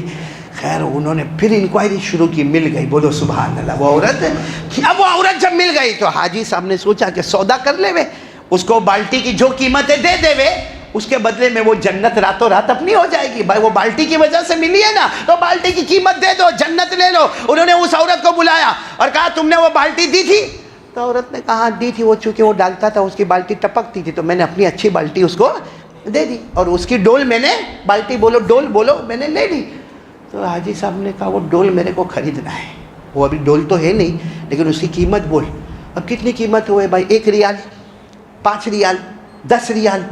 خیر انہوں نے پھر انکوائری شروع کی، مل گئی، بولو سبحان اللہ وہ عورت۔ اب وہ عورت جب مل گئی تو حاجی صاحب نے سوچا کہ سودا کر لے وے، اس کو بالٹی کی جو قیمتیں دے دے وے، اس کے بدلے میں وہ جنت راتوں رات اپنی ہو جائے گی۔ بھائی وہ بالٹی کی وجہ سے ملی ہے نا، تو بالٹی کی قیمت دے دو، جنت لے لو۔ انہوں نے اس عورت کو بلایا اور کہا تم نے وہ بالٹی دی تھی؟ تو عورت نے کہا دی تھی، وہ چونکہ وہ ڈالتا تھا اس کی بالٹی ٹپکتی تھی، تو میں نے اپنی اچھی بالٹی اس کو دے دی، اور اس کی ڈول میں نے، بالٹی بولو ڈول بولو، میں نے لے لی۔ تو حاجی صاحب نے کہا وہ ڈول میرے کو خریدنا ہے. وہ ابھی ڈول تو ہے نہیں لیکن اس کی قیمت بول. اب کتنی قیمت ہوئے بھائی؟ 1 ریال, 5 ریال, 10 ریال.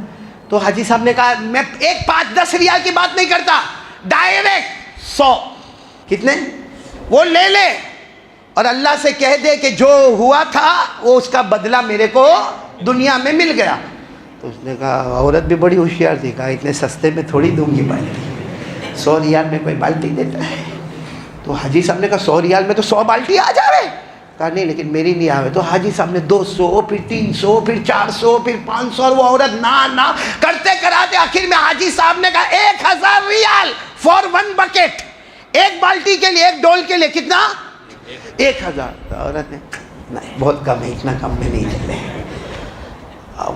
تو حاجی صاحب نے کہا میں 1, 5, 10 ریال کی بات نہیں کرتا, ڈائریکٹ 100. کتنے؟ وہ لے لے اور اللہ سے کہہ دے کہ جو ہوا تھا وہ اس کا بدلہ میرے کو دنیا میں مل گیا. تو اس نے کہا, عورت بھی بڑی ہوشیار تھی, کہا اتنے سستے میں تھوڑی دوں گی بالٹی, 100 ریال میں کوئی بالٹی دیتا ہے؟ تو حاجی صاحب نے کہا 100 ریال میں تو 100 بالٹی آ جاوے. کہا نہیں لیکن میری نہیں آوے. تو حاجی صاحب نے 200, پھر 300, پھر 400, پھر 500, اور وہ عورت نہ کرتے کراتے آخر میں حاجی صاحب نے کہا 1000 ریال فار 1 بکٹ. 1 بالٹی کے لیے, 1 ڈول کے لیے کتنا؟ 1000. تو عورت نے نہیں بہت کم ہے, اتنا کم میں نہیں چلے.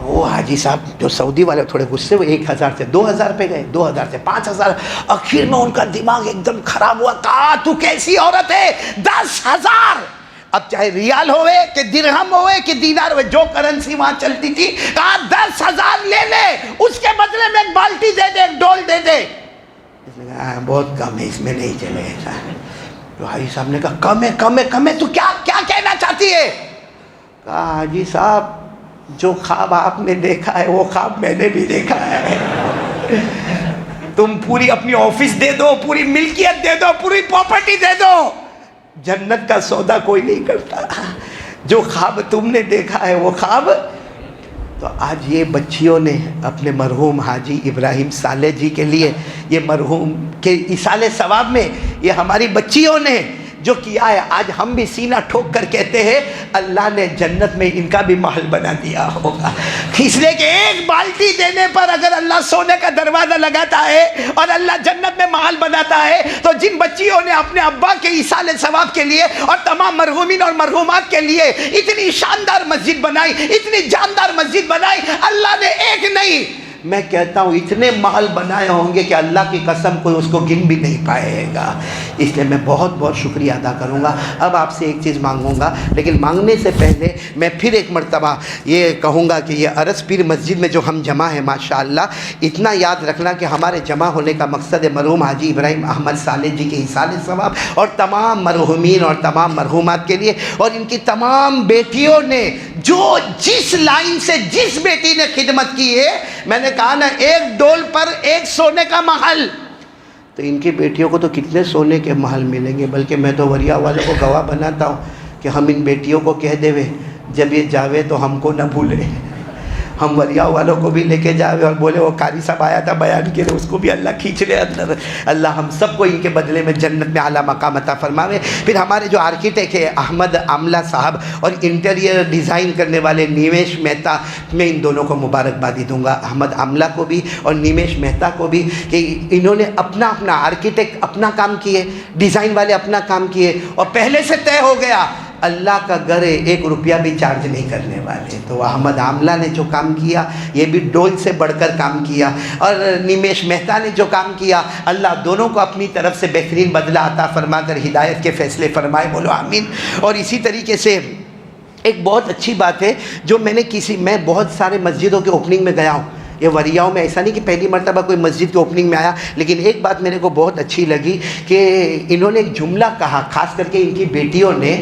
وہ حاجی صاحب جو سعودی والے تھوڑے غصے ہوئے, 1000 سے 2000 پہ گئے, 2000 سے 5000. آخر میں ان کا دماغ ایک دم خراب ہوا. کہا تو کیسی عورت ہے, 10,000. اب چاہے ریال ہوئے کہ درہم ہوئے کہ دینار ہوئے, جو کرنسی وہاں چلتی تھی, کہا 10,000 لے لے, اس کے بدلے میں 1 بالٹی دے دے, 1 ڈول دے دے. اس نے کہا بہت کم ہے, اس میں نہیں چلے گا. تو حاجی صاحب نے کہا کم ہے, کم ہے, کم ہے, تو کیا کہنا چاہتی ہے؟ کہا حاجی صاحب جو خواب آپ نے دیکھا ہے وہ خواب میں نے بھی دیکھا ہے. تم پوری اپنی آفس دے دو, پوری ملکیت دے دو, پوری پراپرٹی دے دو, جنت کا سودا کوئی نہیں کرتا. جو خواب تم نے دیکھا ہے وہ خواب. تو آج یہ بچیوں نے اپنے مرحوم حاجی ابراہیم صالح جی کے لیے, یہ مرحوم کے ایصال ثواب میں یہ ہماری بچیوں نے جو کیا ہے, آج ہم بھی سینہ ٹھوک کر کہتے ہیں اللہ نے جنت میں ان کا بھی محل بنا دیا ہوگا. اس لیے کہ 1 بالٹی دینے پر اگر اللہ سونے کا دروازہ لگاتا ہے اور اللہ جنت میں محل بناتا ہے, تو جن بچیوں نے اپنے ابا کے ایصال ثواب کے لیے اور تمام مرحومین اور مرحومات کے لیے اتنی شاندار مسجد بنائی, اتنی جاندار مسجد بنائی, اللہ نے ایک نہیں میں کہتا ہوں اتنے محل بنائے ہوں گے کہ اللہ کی قسم کوئی اس کو گن بھی نہیں پائے گا. اس لیے میں بہت بہت شکریہ ادا کروں گا. اب آپ سے ایک چیز مانگوں گا, لیکن مانگنے سے پہلے میں پھر ایک مرتبہ یہ کہوں گا کہ یہ عرس پیر مسجد میں جو ہم جمع ہیں ماشاءاللہ, اتنا یاد رکھنا کہ ہمارے جمع ہونے کا مقصد ہے مرحوم حاجی ابراہیم احمد صالح جی کے ایصال ثواب اور تمام مرحومین اور تمام مرحومات کے لیے, اور ان کی تمام بیٹیوں نے جو جس لائن سے جس بیٹی نے خدمت کی ہے. میں نے کہا نا 1 ڈول پر 1 سونے کا محل, تو ان کی بیٹیوں کو تو کتنے سونے کے محل ملیں گے. بلکہ میں تو وریا والوں کو گواہ بناتا ہوں کہ ہم ان بیٹیوں کو کہہ دے جب یہ جاوے تو ہم کو نہ بھولے. ہم وریا والوں کو بھی لے کے جاوے اور بولے وہ قاری صاحب آیا تھا بیان کے لیے, اس کو بھی اللہ کھینچ لے اندر. اللہ ہم سب کو ان کے بدلے میں جنت میں اعلیٰ مقام عطا فرماوے. پھر ہمارے جو آرکیٹیکٹ ہے احمد عاملہ صاحب اور انٹیریئر ڈیزائن کرنے والے نیمیش مہتا, میں ان دونوں کو مبارکبادی دوں گا, احمد عاملہ کو بھی اور نیمیش مہتا کو بھی, کہ انہوں نے اپنا آرکیٹیکٹ اپنا کام کیے, ڈیزائن والے اپنا کام کیے, اور پہلے سے طے ہو گیا اللہ کا گھر ہے, 1 روپیہ بھی چارج نہیں کرنے والے. تو احمد عاملہ نے جو کام کیا یہ بھی ڈول سے بڑھ کر کام کیا, اور نیمیش مہتا نے جو کام کیا, اللہ دونوں کو اپنی طرف سے بہترین بدلہ عطا فرما کر ہدایت کے فیصلے فرمائے. بولو آمین. اور اسی طریقے سے ایک بہت اچھی بات ہے جو میں بہت سارے مسجدوں کے اوپننگ میں گیا ہوں, یہ وریاؤں میں ایسا نہیں کہ پہلی مرتبہ کوئی مسجد کے اوپننگ میں آیا, لیکن ایک بات میرے کو بہت اچھی لگی کہ انہوں نے ایک جملہ کہا, خاص کر کے ان کی بیٹیوں نے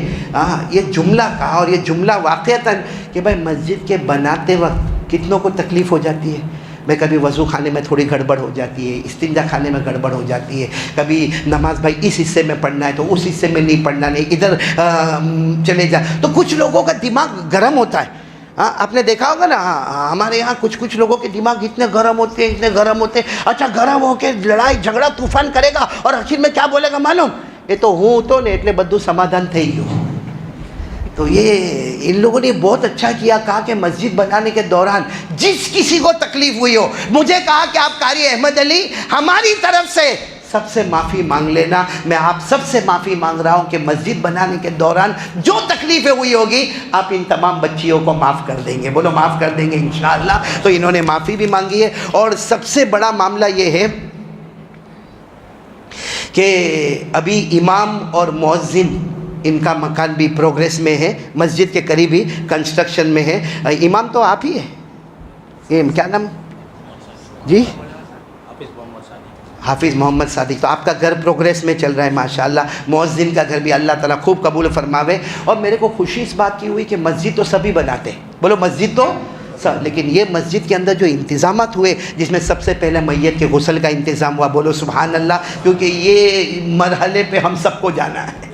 یہ جملہ کہا, اور یہ جملہ واقعتاً کہ بھائی مسجد کے بناتے وقت کتنوں کو تکلیف ہو جاتی ہے. میں کبھی وضو خانے میں تھوڑی گڑبڑ ہو جاتی ہے, استنجا خانے میں گڑبڑ ہو جاتی ہے, کبھی نماز بھائی اس حصے میں پڑھنا ہے تو اس حصے میں نہیں پڑھنا, نہیں ادھر چلے جا. تو کچھ لوگوں کا دماغ گرم ہوتا ہے. آپ نے دیکھا ہوگا نا, ہمارے یہاں کچھ لوگوں کے دماغ اتنے گرم ہوتے ہیں. اچھا گرم ہو کے لڑائی جھگڑا طوفان کرے گا اور آخر میں کیا بولے گا معلوم, یہ تو ہوں تو نے اٹلے بدو سمادھان تھے ہی ہو. تو یہ ان لوگوں نے بہت اچھا کیا, کہا کہ مسجد بنانے کے دوران جس کسی کو تکلیف ہوئی ہو, مجھے کہا کہ آپ قاری احمد علی ہماری طرف سے سب سے معافی مانگ لینا. میں آپ سب سے معافی مانگ رہا ہوں کہ مسجد بنانے کے دوران جو تکلیفیں ہوئی ہوگی آپ ان تمام بچیوں کو معاف کر دیں گے. بولو معاف کر دیں گے انشاءاللہ. تو انہوں نے معافی بھی مانگی ہے. اور سب سے بڑا معاملہ یہ ہے کہ ابھی امام اور مؤذن ان کا مکان بھی پروگریس میں ہے, مسجد کے قریب ہی کنسٹرکشن میں ہے. امام تو آپ ہی ہے, کیا نام جی, حافظ محمد صادق. تو آپ کا گھر پروگریس میں چل رہا ہے ماشاءاللہ. مؤذن کا گھر بھی اللہ تعالیٰ خوب قبول فرماوے. اور میرے کو خوشی اس بات کی ہوئی کہ مسجد تو سبھی بناتے ہیں, بولو مسجد تو سب, لیکن یہ مسجد کے اندر جو انتظامات ہوئے, جس میں سب سے پہلے میت کے غسل کا انتظام ہوا, بولو سبحان اللہ, کیونکہ یہ مرحلے پہ ہم سب کو جانا ہے.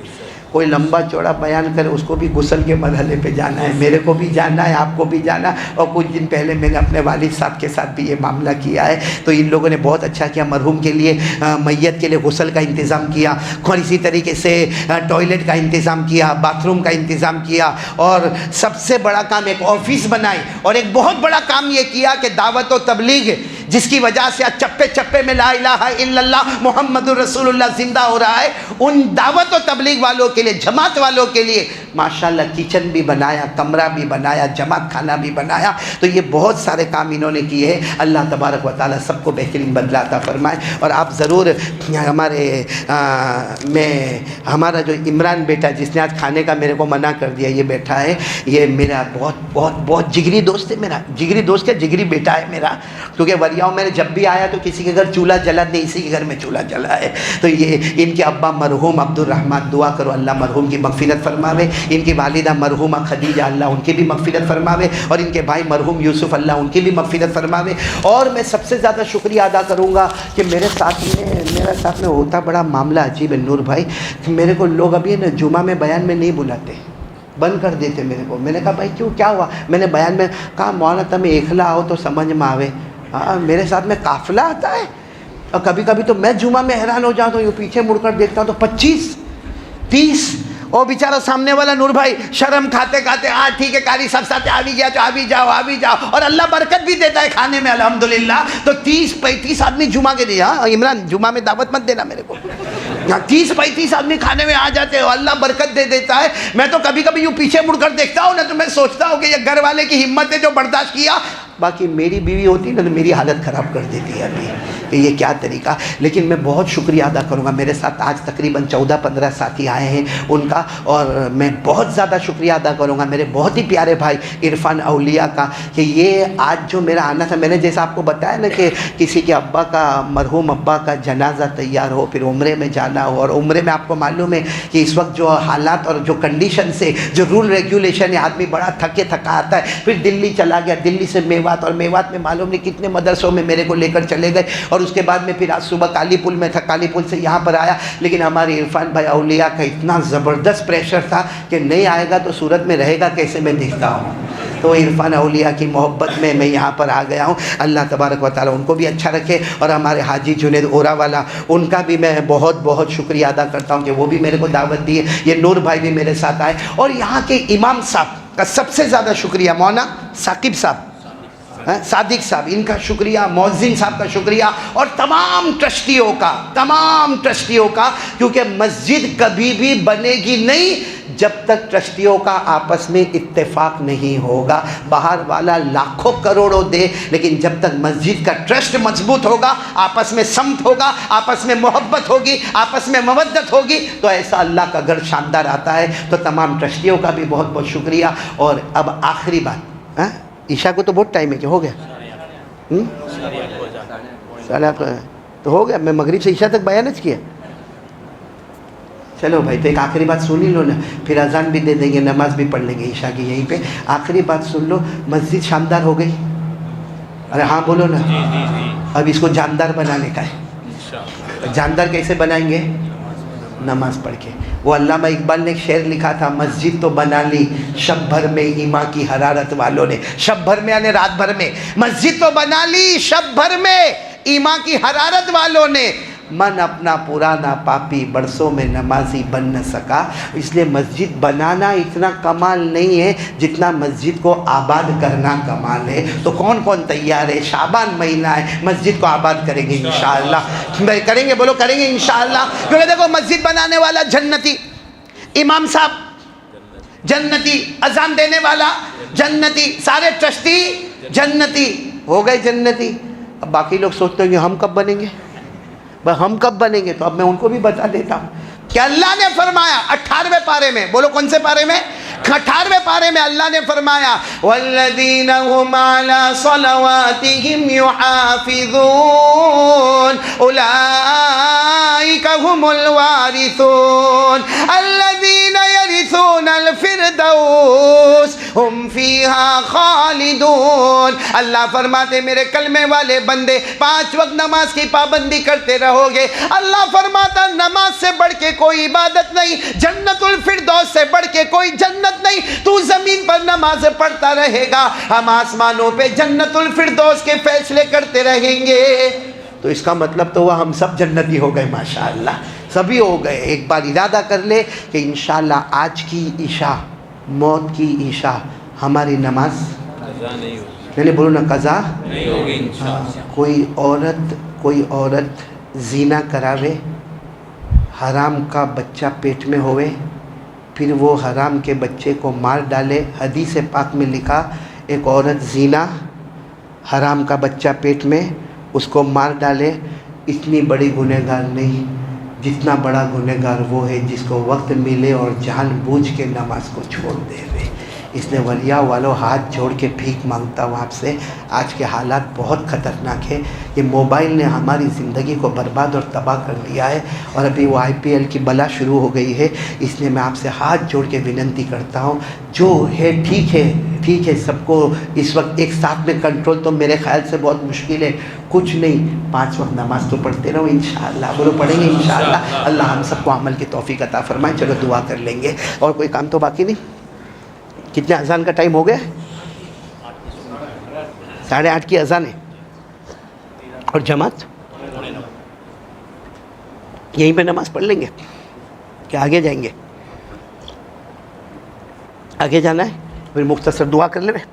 کوئی لمبا چوڑا بیان کرے, اس کو بھی غسل کے مرحلے پہ جانا ہے, میرے کو بھی جانا ہے, آپ کو بھی جانا ہے. اور کچھ دن پہلے میں نے اپنے والد صاحب کے ساتھ بھی یہ معاملہ کیا ہے. تو ان لوگوں نے بہت اچھا کیا, مرحوم کے لیے میت کے لیے غسل کا انتظام کیا, اور اسی طریقے سے ٹوائلٹ کا انتظام کیا, باتھ روم کا انتظام کیا, اور سب سے بڑا کام ایک آفس بنائی. اور ایک بہت بڑا کام یہ کیا کہ دعوت و تبلیغ, جس کی وجہ سے چپے چپے میں لا الہ الا اللہ محمد رسول اللہ زندہ ہو رہا ہے, ان دعوت و تبلیغ والوں کے لیے, جماعت والوں کے لیے ماشاءاللہ کچن بھی بنایا, کمرہ بھی بنایا, جماعت خانہ بھی بنایا. تو یہ بہت سارے کام انہوں نے کیے ہیں. اللہ تبارک و تعالیٰ سب کو بہترین بدلہ عطا فرمائے. اور آپ ضرور ہمارا جو عمران بیٹا, جس نے آج کھانے کا میرے کو منع کر دیا, یہ بیٹھا ہے, یہ میرا بہت بہت بہت جگری دوست ہے, میرا جگری دوست کیا, جگری بیٹا ہے میرا. کیونکہ وریاؤں میں جب بھی آیا تو کسی کے گھر چولہا جلا نہیں, اسی کے گھر میں چولہا جلا ہے. تو یہ ان کے ابا مرحوم عبد الرحمن, دعا کرو اللہ مرحوم کی مغفرت فرماوے. ان کی والدہ مرحومہ خدیجہ, اللہ ان کی بھی مغفرت فرماوے. اور ان کے بھائی مرحوم یوسف, اللہ ان کی بھی مغفرت فرماوے. اور میں سب سے زیادہ شکریہ ادا کروں گا کہ میرے ساتھ میں ہوتا بڑا معاملہ عجیب ہے نور بھائی. میرے کو لوگ ابھی نا جمعہ میں بیان میں نہیں بلاتے, بند کر دیتے میرے کو. میں نے کہا بھائی کیوں, کیا ہوا؟ میں نے بیان میں کہا مولانا تمہیں ایکلا آؤ تو سمجھ میں آوے. میرے ساتھ میں قافلہ آتا ہے, اور کبھی کبھی تو میں جمعہ میں حیران ہو جاتا ہوں, یوں پیچھے مڑ کر دیکھتا ہوں تو 25-30. اور بیچارہ سامنے والا نور بھائی شرم کھاتے کھاتے, ہاں ٹھیک ہے قاری صاحب ساتھ آ بھی گیا تو آ بھی جاؤ, اور اللہ برکت بھی دیتا ہے کھانے میں الحمدللہ. تو 30-35 آدمی جمعہ کے لیے, ہاں عمران جمعہ میں دعوت مت دینا میرے کو, 30-35 آدمی کھانے میں آ جاتے ہیں, اللہ برکت دے دیتا ہے. میں تو کبھی کبھی یوں پیچھے مڑ کر دیکھتا ہوں نا, تو میں سوچتا ہوں کہ یہ گھر والے کی ہمت ہے جو برداشت کیا. باقی میری بیوی ہوتی نا تو میری حالت خراب کر دیتی ہے ابھی کہ یہ کیا طریقہ. لیکن میں بہت شکریہ ادا کروں گا, میرے ساتھ آج تقریباً 14-15 ساتھی آئے ہیں ان کا, اور میں بہت زیادہ شکریہ ادا کروں گا میرے بہت ہی پیارے بھائی عرفان اولیاء کا, کہ یہ آج جو میرا آنا تھا, میں نے جیسا آپ کو بتایا نا کہ کسی کے ابا کا, مرحوم ابا کا جنازہ تیار ہو, پھر عمرے میں جانا ہو, اور عمرے میں آپ کو معلوم ہے کہ اس وقت جو حالات اور جو کنڈیشن سے جو رول ریگولیشن ہے, آدمی بڑا تھکا آتا ہے. پھر دلی چلا گیا, دلی سے میوات, اور میوات میں معلوم نہیں کتنے مدرسوں میں میرے کو لے کر چلے گئے. اور اس کے بعد میں پھر آج صبح کالی پل میں تھا, کالی پل سے یہاں پر آیا. لیکن ہمارے عرفان بھائی اولیاء کا اتنا زبردست پریشر تھا کہ نہیں آئے گا تو صورت میں رہے گا کیسے, میں دیکھتا ہوں. تو عرفان اولیاء کی محبت میں یہاں پر آ گیا ہوں. اللہ تبارک و تعالیٰ ان کو بھی اچھا رکھے. اور ہمارے حاجی جنید اورا والا, ان کا بھی میں بہت بہت شکریہ ادا کرتا ہوں کہ وہ بھی میرے کو دعوت دی ہے. یہ نور بھائی بھی میرے ساتھ آئے. اور یہاں کے امام صاحب کا سب سے زیادہ شکریہ, مولانا ثاقب صاحب, صادق صاحب, ان کا شکریہ, مؤذن صاحب کا شکریہ, اور تمام ٹرسٹیوں کا, کیونکہ مسجد کبھی بھی بنے گی نہیں جب تک ٹرسٹیوں کا آپس میں اتفاق نہیں ہوگا. باہر والا لاکھوں کروڑوں دے, لیکن جب تک مسجد کا ٹرسٹ مضبوط ہوگا, آپس میں سمت ہوگا, آپس میں محبت ہوگی, آپس میں مودت ہوگی, تو ایسا اللہ کا گھر شاندار آتا ہے. تو تمام ٹرسٹیوں کا بھی بہت بہت شکریہ. اور اب آخری بات, عشاء کو تو بہت ٹائم ہے, کہ ہو گیا تو ہو گیا, میں مغرب سے عشاء تک بیانج کیا. چلو بھائی, تو ایک آخری بات سن ہی لو نا, پھر اذان بھی دے دیں گے, نماز بھی پڑھ لیں گے عشاء کی یہیں پہ. آخری بات سن لو, مسجد شاندار ہو گئی, ارے ہاں بولو نا. اب اس کو جاندار بنانے کا ہے. جاندار کیسے بنائیں گے؟ نماز پڑھ کے. وہ علامہ اقبال نے ایک شعر لکھا تھا, مسجد تو بنا لی شب بھر میں ایمان کی حرارت والوں نے. شب بھر میں یعنی رات بھر میں. مسجد تو بنا لی شب بھر میں ایمان کی حرارت والوں نے. من اپنا پرانا پاپی برسوں میں نمازی بن نہ سکا. اس لیے مسجد بنانا اتنا کمال نہیں ہے جتنا مسجد کو آباد کرنا کمال ہے. تو کون کون تیار ہے؟ شعبان مہینہ ہے, مسجد کو آباد کریں گے انشاءاللہ. کریں گے, بولو کریں گے انشاءاللہ. کیونکہ دیکھو مسجد بنانے والا جنتی, امام صاحب جنتی, اذان دینے والا جنتی, سارے ٹرسٹی جنتی ہو گئے جنتی. اب باقی لوگ سوچتے ہیں کہ ہم کب بنیں گے, ہم کب بنیں گے؟ تو اب میں ان کو بھی بتا دیتا ہوں کہ اللہ نے فرمایا 18ویں پارے میں, بولو کون سے پارے میں؟ 18ویں پارے میں اللہ نے فرمایا والذین هم علی صلواتهم یحافظون اولئک هم الوارثون الذین یرثون الفردوس هم فیہا خالدون. اللہ فرماتے میرے کلمے والے بندے 5 وقت نماز کی پابندی کرتے رہو گے. اللہ فرماتا نماز سے بڑھ کے کوئی عبادت نہیں, جنت الفردوس سے بڑھ کے کوئی جنت نہیں. تو زمین پر نماز پڑھتا رہے گا, ہم آسمانوں پہ جنت الفردوس کے فیصلے کرتے رہیں گے. تو اس کا مطلب تو وہ ہم سب جنتی ہو گئے ماشاءاللہ, سبھی ہو گئے. ایک بار ارادہ کر لے کہ انشاءاللہ آج کی عشاء, موت کی عشاء ہماری نماز میں نے بولو نا قضا نہیں ہوگی انشاءاللہ. کوئی عورت زنا کراوے, حرام کا بچہ پیٹ میں ہوئے, پھر وہ حرام کے بچے کو مار ڈالے. حدیث پاک میں لکھا ایک عورت زنا, حرام کا بچہ پیٹ میں, اس کو مار ڈالے, اتنی بڑی گنہگار نہیں جتنا بڑا گنہگار وہ ہے جس کو وقت ملے اور جان بوجھ کے نماز کو چھوڑ دے. اس لیے ولیاء والوں ہاتھ جوڑ کے بھیک مانگتا ہوں آپ سے. آج کے حالات بہت خطرناک ہے. یہ موبائل نے ہماری زندگی کو برباد اور تباہ کر دیا ہے, اور ابھی وہ IPL کی بلا شروع ہو گئی ہے. اس لیے میں آپ سے ہاتھ جوڑ کے وننتی کرتا ہوں, جو ہے ٹھیک ہے سب کو اس وقت ایک ساتھ میں کنٹرول تو میرے خیال سے بہت مشکل ہے. کچھ نہیں, 5 وقت نماز تو پڑھتے رہو انشاءاللہ. بولو پڑھیں گے انشاءاللہ. اللہ ہم سب کو عمل کی توفیق عطا فرمائے. چلو دعا کر لیں گے. اور کوئی کام تو باقی نہیں؟ کتنے اذان کا ٹائم ہو گیا؟ 8:30 کی اذان ہے. اور جماعت یہیں پہ نماز پڑھ لیں گے کہ آگے جائیں گے؟ آگے جانا ہے, پھر مختصر دعا کر لیں.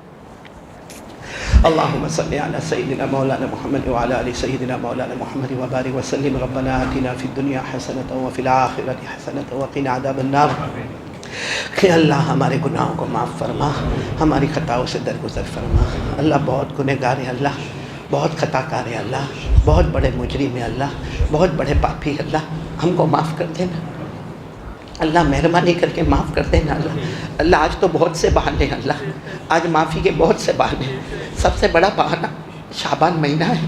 اللهم صل على سيدنا مولانا محمد وعلى آل سيدنا مولانا محمد وبارك وسلم. ربنا آتنا في الدنيا حسنة وفي الآخرة حسنة وقنا عذاب النار. کہ اللہ ہمارے گناہوں کو معاف فرما, ہماری خطاؤں سے درگزر فرما. اللہ بہت گنہگار ہے, اللہ بہت خطا کار ہے, اللہ بہت بڑے مجرم ہے, اللہ بہت بڑے پاپی ہے. اللہ ہم کو معاف کر دینا, اللہ مہربانی کر کے معاف کر دینا. اللہ آج تو بہت سے بہانے ہیں, اللہ آج معافی کے بہت سے بہانے ہیں. سب سے بڑا بہانہ شعبان مہینہ ہے,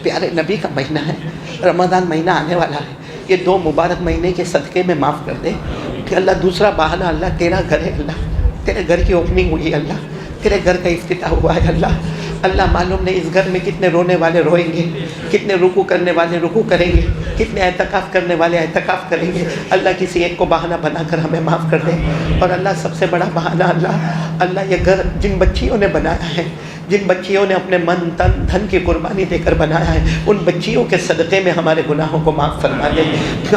پیارے نبی کا مہینہ ہے, رمضان مہینہ آنے والا ہے. یہ 2 مبارک مہینے کے صدقے میں معاف کر دے. کہ اللہ دوسرا بہانہ, اللہ تیرا گھر ہے, اللہ تیرے گھر کی اوپننگ ہوئی ہے, اللہ تیرے گھر کا افتتاح ہوا ہے. اللہ معلوم نہیں اس گھر میں کتنے رونے والے روئیں گے, کتنے رکوع کرنے والے رکوع کریں گے, کتنے اعتکاف کرنے والے اعتکاف کریں گے. اللہ کسی ایک کو بہانہ بنا کر ہمیں معاف کر دے. اور اللہ سب سے بڑا بہانہ, اللہ یہ گھر جن بچیوں نے بنایا ہے, جن بچیوں نے اپنے من تن دھن کی قربانی دے کر بنایا ہے, ان بچیوں کے صدقے میں ہمارے گناہوں کو معاف فرما دے.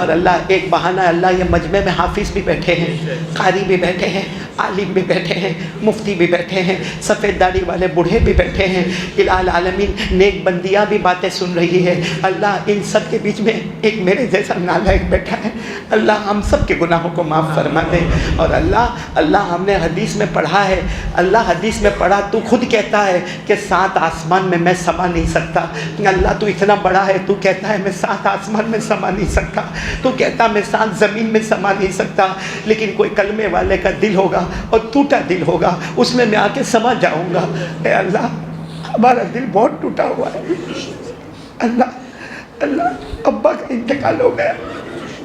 اور اللہ ایک بہانہ, اللہ یہ مجمع میں حافظ بھی بیٹھے ہیں, قاری بھی بیٹھے ہیں, عالم بھی بیٹھے ہیں, مفتی بھی بیٹھے ہیں, سفید داڑھی والے بوڑھے بھی بیٹھے ہیں, الہ العالمین نیک بندیاں بھی باتیں سن رہی ہے. اللہ ان سب کے بیچ میں ایک میرے جیسا نالائق بیٹھا ہے. اللہ ہم سب کے گناہوں کو معاف فرما دے. اور اللہ ہم نے حدیث میں پڑھا ہے, اللہ حدیث میں پڑھا, تو خود کہتا ہے کہ 7 آسمان میں میں سما نہیں سکتا. اللہ تو اتنا بڑا ہے, تو کہتا ہے میں 7 آسمان میں سما نہیں سکتا, تو کہتا میں 7 زمین میں سما نہیں سکتا. لیکن کوئی کلمے والے کا دل ہوگا اور ٹوٹا دل ہوگا, اس میں آ کے سما جاؤں گا. اے اللہ ہمارا دل بہت ٹوٹا ہوا ہے. اللہ ابا کا انتقال ہو گیا,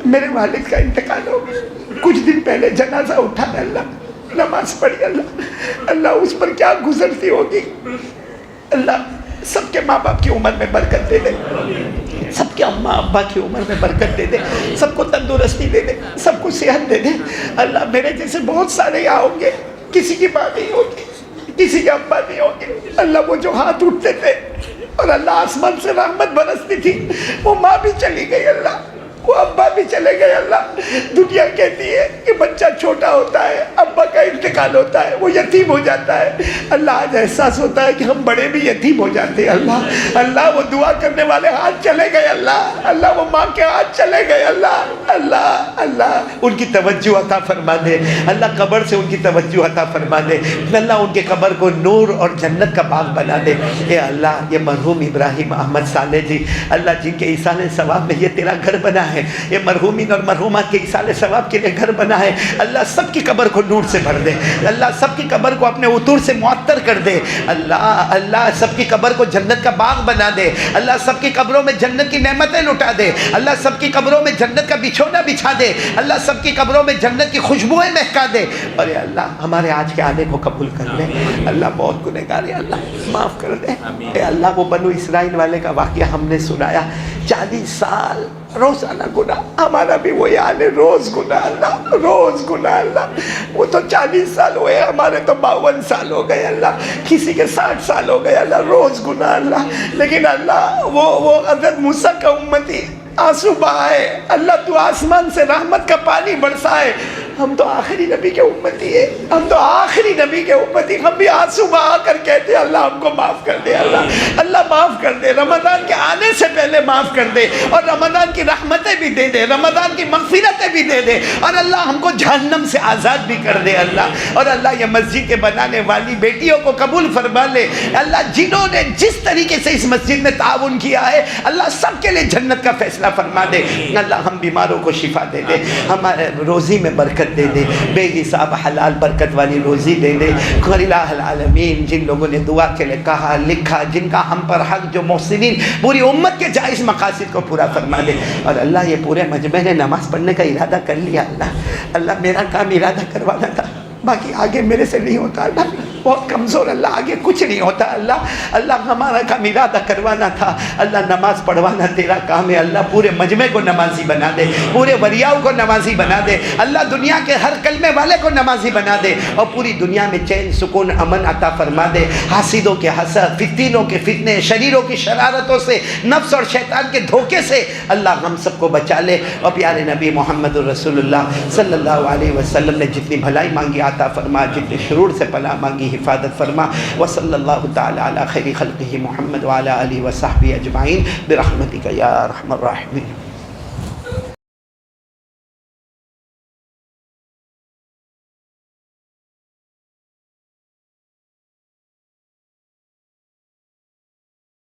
میرے والد کا انتقال ہو گیا, کچھ دن پہلے جنازہ اٹھا ہے. اللہ نماز پڑھی, اللہ اس پر کیا گزرتی ہوگی. اللہ سب کے ماں باپ کی عمر میں برکت دے دے, سب کے اماں ابا کی عمر میں برکت دے دے, سب کو تندرستی دے دے, سب کو صحت دے دے. اللہ میرے جیسے بہت سارے یہاں ہوں گے, کسی کی ماں نہیں ہوگی, کسی کے ابا نہیں ہوگے. اللہ وہ جو ہاتھ اٹھتے تھے اور اللہ آسمان سے رحمت برستی تھی, وہ ماں بھی چلی گئی, اللہ وہ ابا بھی چلے گئے. اللہ دنیا کہتی ہے کہ بچہ چھوٹا ہوتا ہے, ابا کا انتقال ہوتا ہے, وہ یتیم ہو جاتا ہے. اللہ آج احساس ہوتا ہے کہ ہم بڑے بھی یتیم ہو جاتے ہیں. اللہ وہ دعا کرنے والے ہاتھ چلے گئے. اللہ وہ ماں کے ہاتھ چلے گئے. اللہ ان کی توجہ عطا فرما دے. اللہ قبر سے ان کی توجہ عطا فرما دے. اللہ ان کے قبر کو نور اور جنت کا باغ بنا دے. اے اللہ یہ مرحوم ابراہیم احمد صالح جی, اللہ جن کے ایصال ثواب میں یہ تیرا گھر بنا ہے, ہے، یہ مرحومین اور مرحومات کے ایصال ثواب کے لیے گھر بنا ہے، اللہ سب کی قبر کو نور سے بھر دے، اللہ سب کی قبر کو اپنے عطور سے معطر کر دے، اللہ سب کی قبر کو جنت کا باغ بنا دے، اللہ سب کی قبروں میں جنت کی نعمتیں لٹا دے، اللہ سب کی قبروں میں جنت کا بچھونا بچھا دے، اللہ سب کی قبروں میں جنت کی خوشبوئیں مہکا دے، اور اے اللہ ہمارے آج کے آنے کو قبول کر لے، اللہ بہت گنہگار ہے، اللہ معاف کر دے، اے اللہ وہ بنو اسرائیل والے کا واقعہ ہم نے سنایا، 40 سال روزانہ گناہ، ہمارا بھی وہی حال ہے، روز گناہ اللہ، روز گناہ اللہ، وہ تو 40 سال ہوئے، ہمارے تو 52 سال ہو گئے اللہ، کسی کے 60 سال ہو گئے اللہ، روز گناہ اللہ، لیکن اللہ وہ حضرت موسیٰ کا امتی آنسو بہائے، اللہ تو آسمان سے رحمت کا پانی برسائے، ہم تو آخری نبی کے امتی ہیں، ہم تو آخری نبی کے امتی، ہم بھی آنسو بہا کر کہتے ہیں اللہ ہم کو معاف کر دے، اللہ معاف کر دے، رمضان کے آنے سے پہلے معاف کر دے، اور رمضان کی رحمتیں بھی دے دے، رمضان کی مغفرتیں بھی دے دے، اور اللہ ہم کو جہنم سے آزاد بھی کر دے اللہ، اور اللہ یہ مسجد کے بنانے والی بیٹیوں کو قبول فرما لے، اللہ جنہوں نے جس طریقے سے اس مسجد میں تعاون کیا ہے اللہ سب کے لیے جنت کا فیصلہ فرما دے، اللہ ہم بیماروں کو شفا دے دے، ہمارے روزی میں برکت دے دے، بے حساب حلال برکت والی روزی دے دے، الہ العالمین جن لوگوں نے دعا کے لئے کہا لکھا، جن کا ہم پر حق، جو محسنین پوری امت کے جائز مقاصد کو پورا فرما دے، اور اللہ یہ پورے مجمع نے نماز پڑھنے کا ارادہ کر لیا اللہ میرا کام ارادہ کروانا تھا، باقی آگے میرے سے نہیں ہوتا اللہ، بہت کمزور اللہ، آگے کچھ نہیں ہوتا اللہ ہمارا کام ارادہ کروانا تھا اللہ، نماز پڑھوانا تیرا کام ہے اللہ، پورے مجمع کو نمازی بنا دے، پورے وریاؤں کو نمازی بنا دے اللہ، دنیا کے ہر کلمے والے کو نمازی بنا دے، اور پوری دنیا میں چین سکون امن عطا فرما دے، حاسدوں کے حسد، فتنوں کے فتنے، شریروں کی شرارتوں سے، نفس اور شیطان کے دھوکے سے اللہ ہم سب کو بچا لے، اور پیارے نبی محمد رسول اللہ صلی اللہ علیہ وسلم نے جتنی بھلائی مانگی عطا فرما، جتنی شرور سے پناہ مانگی حفاظت فرما، وصلی اللہ تعالی علی خیر خلقہ محمد وعلی آلہ وصحبہ اجمعین برحمتک یا ارحم الراحمین۔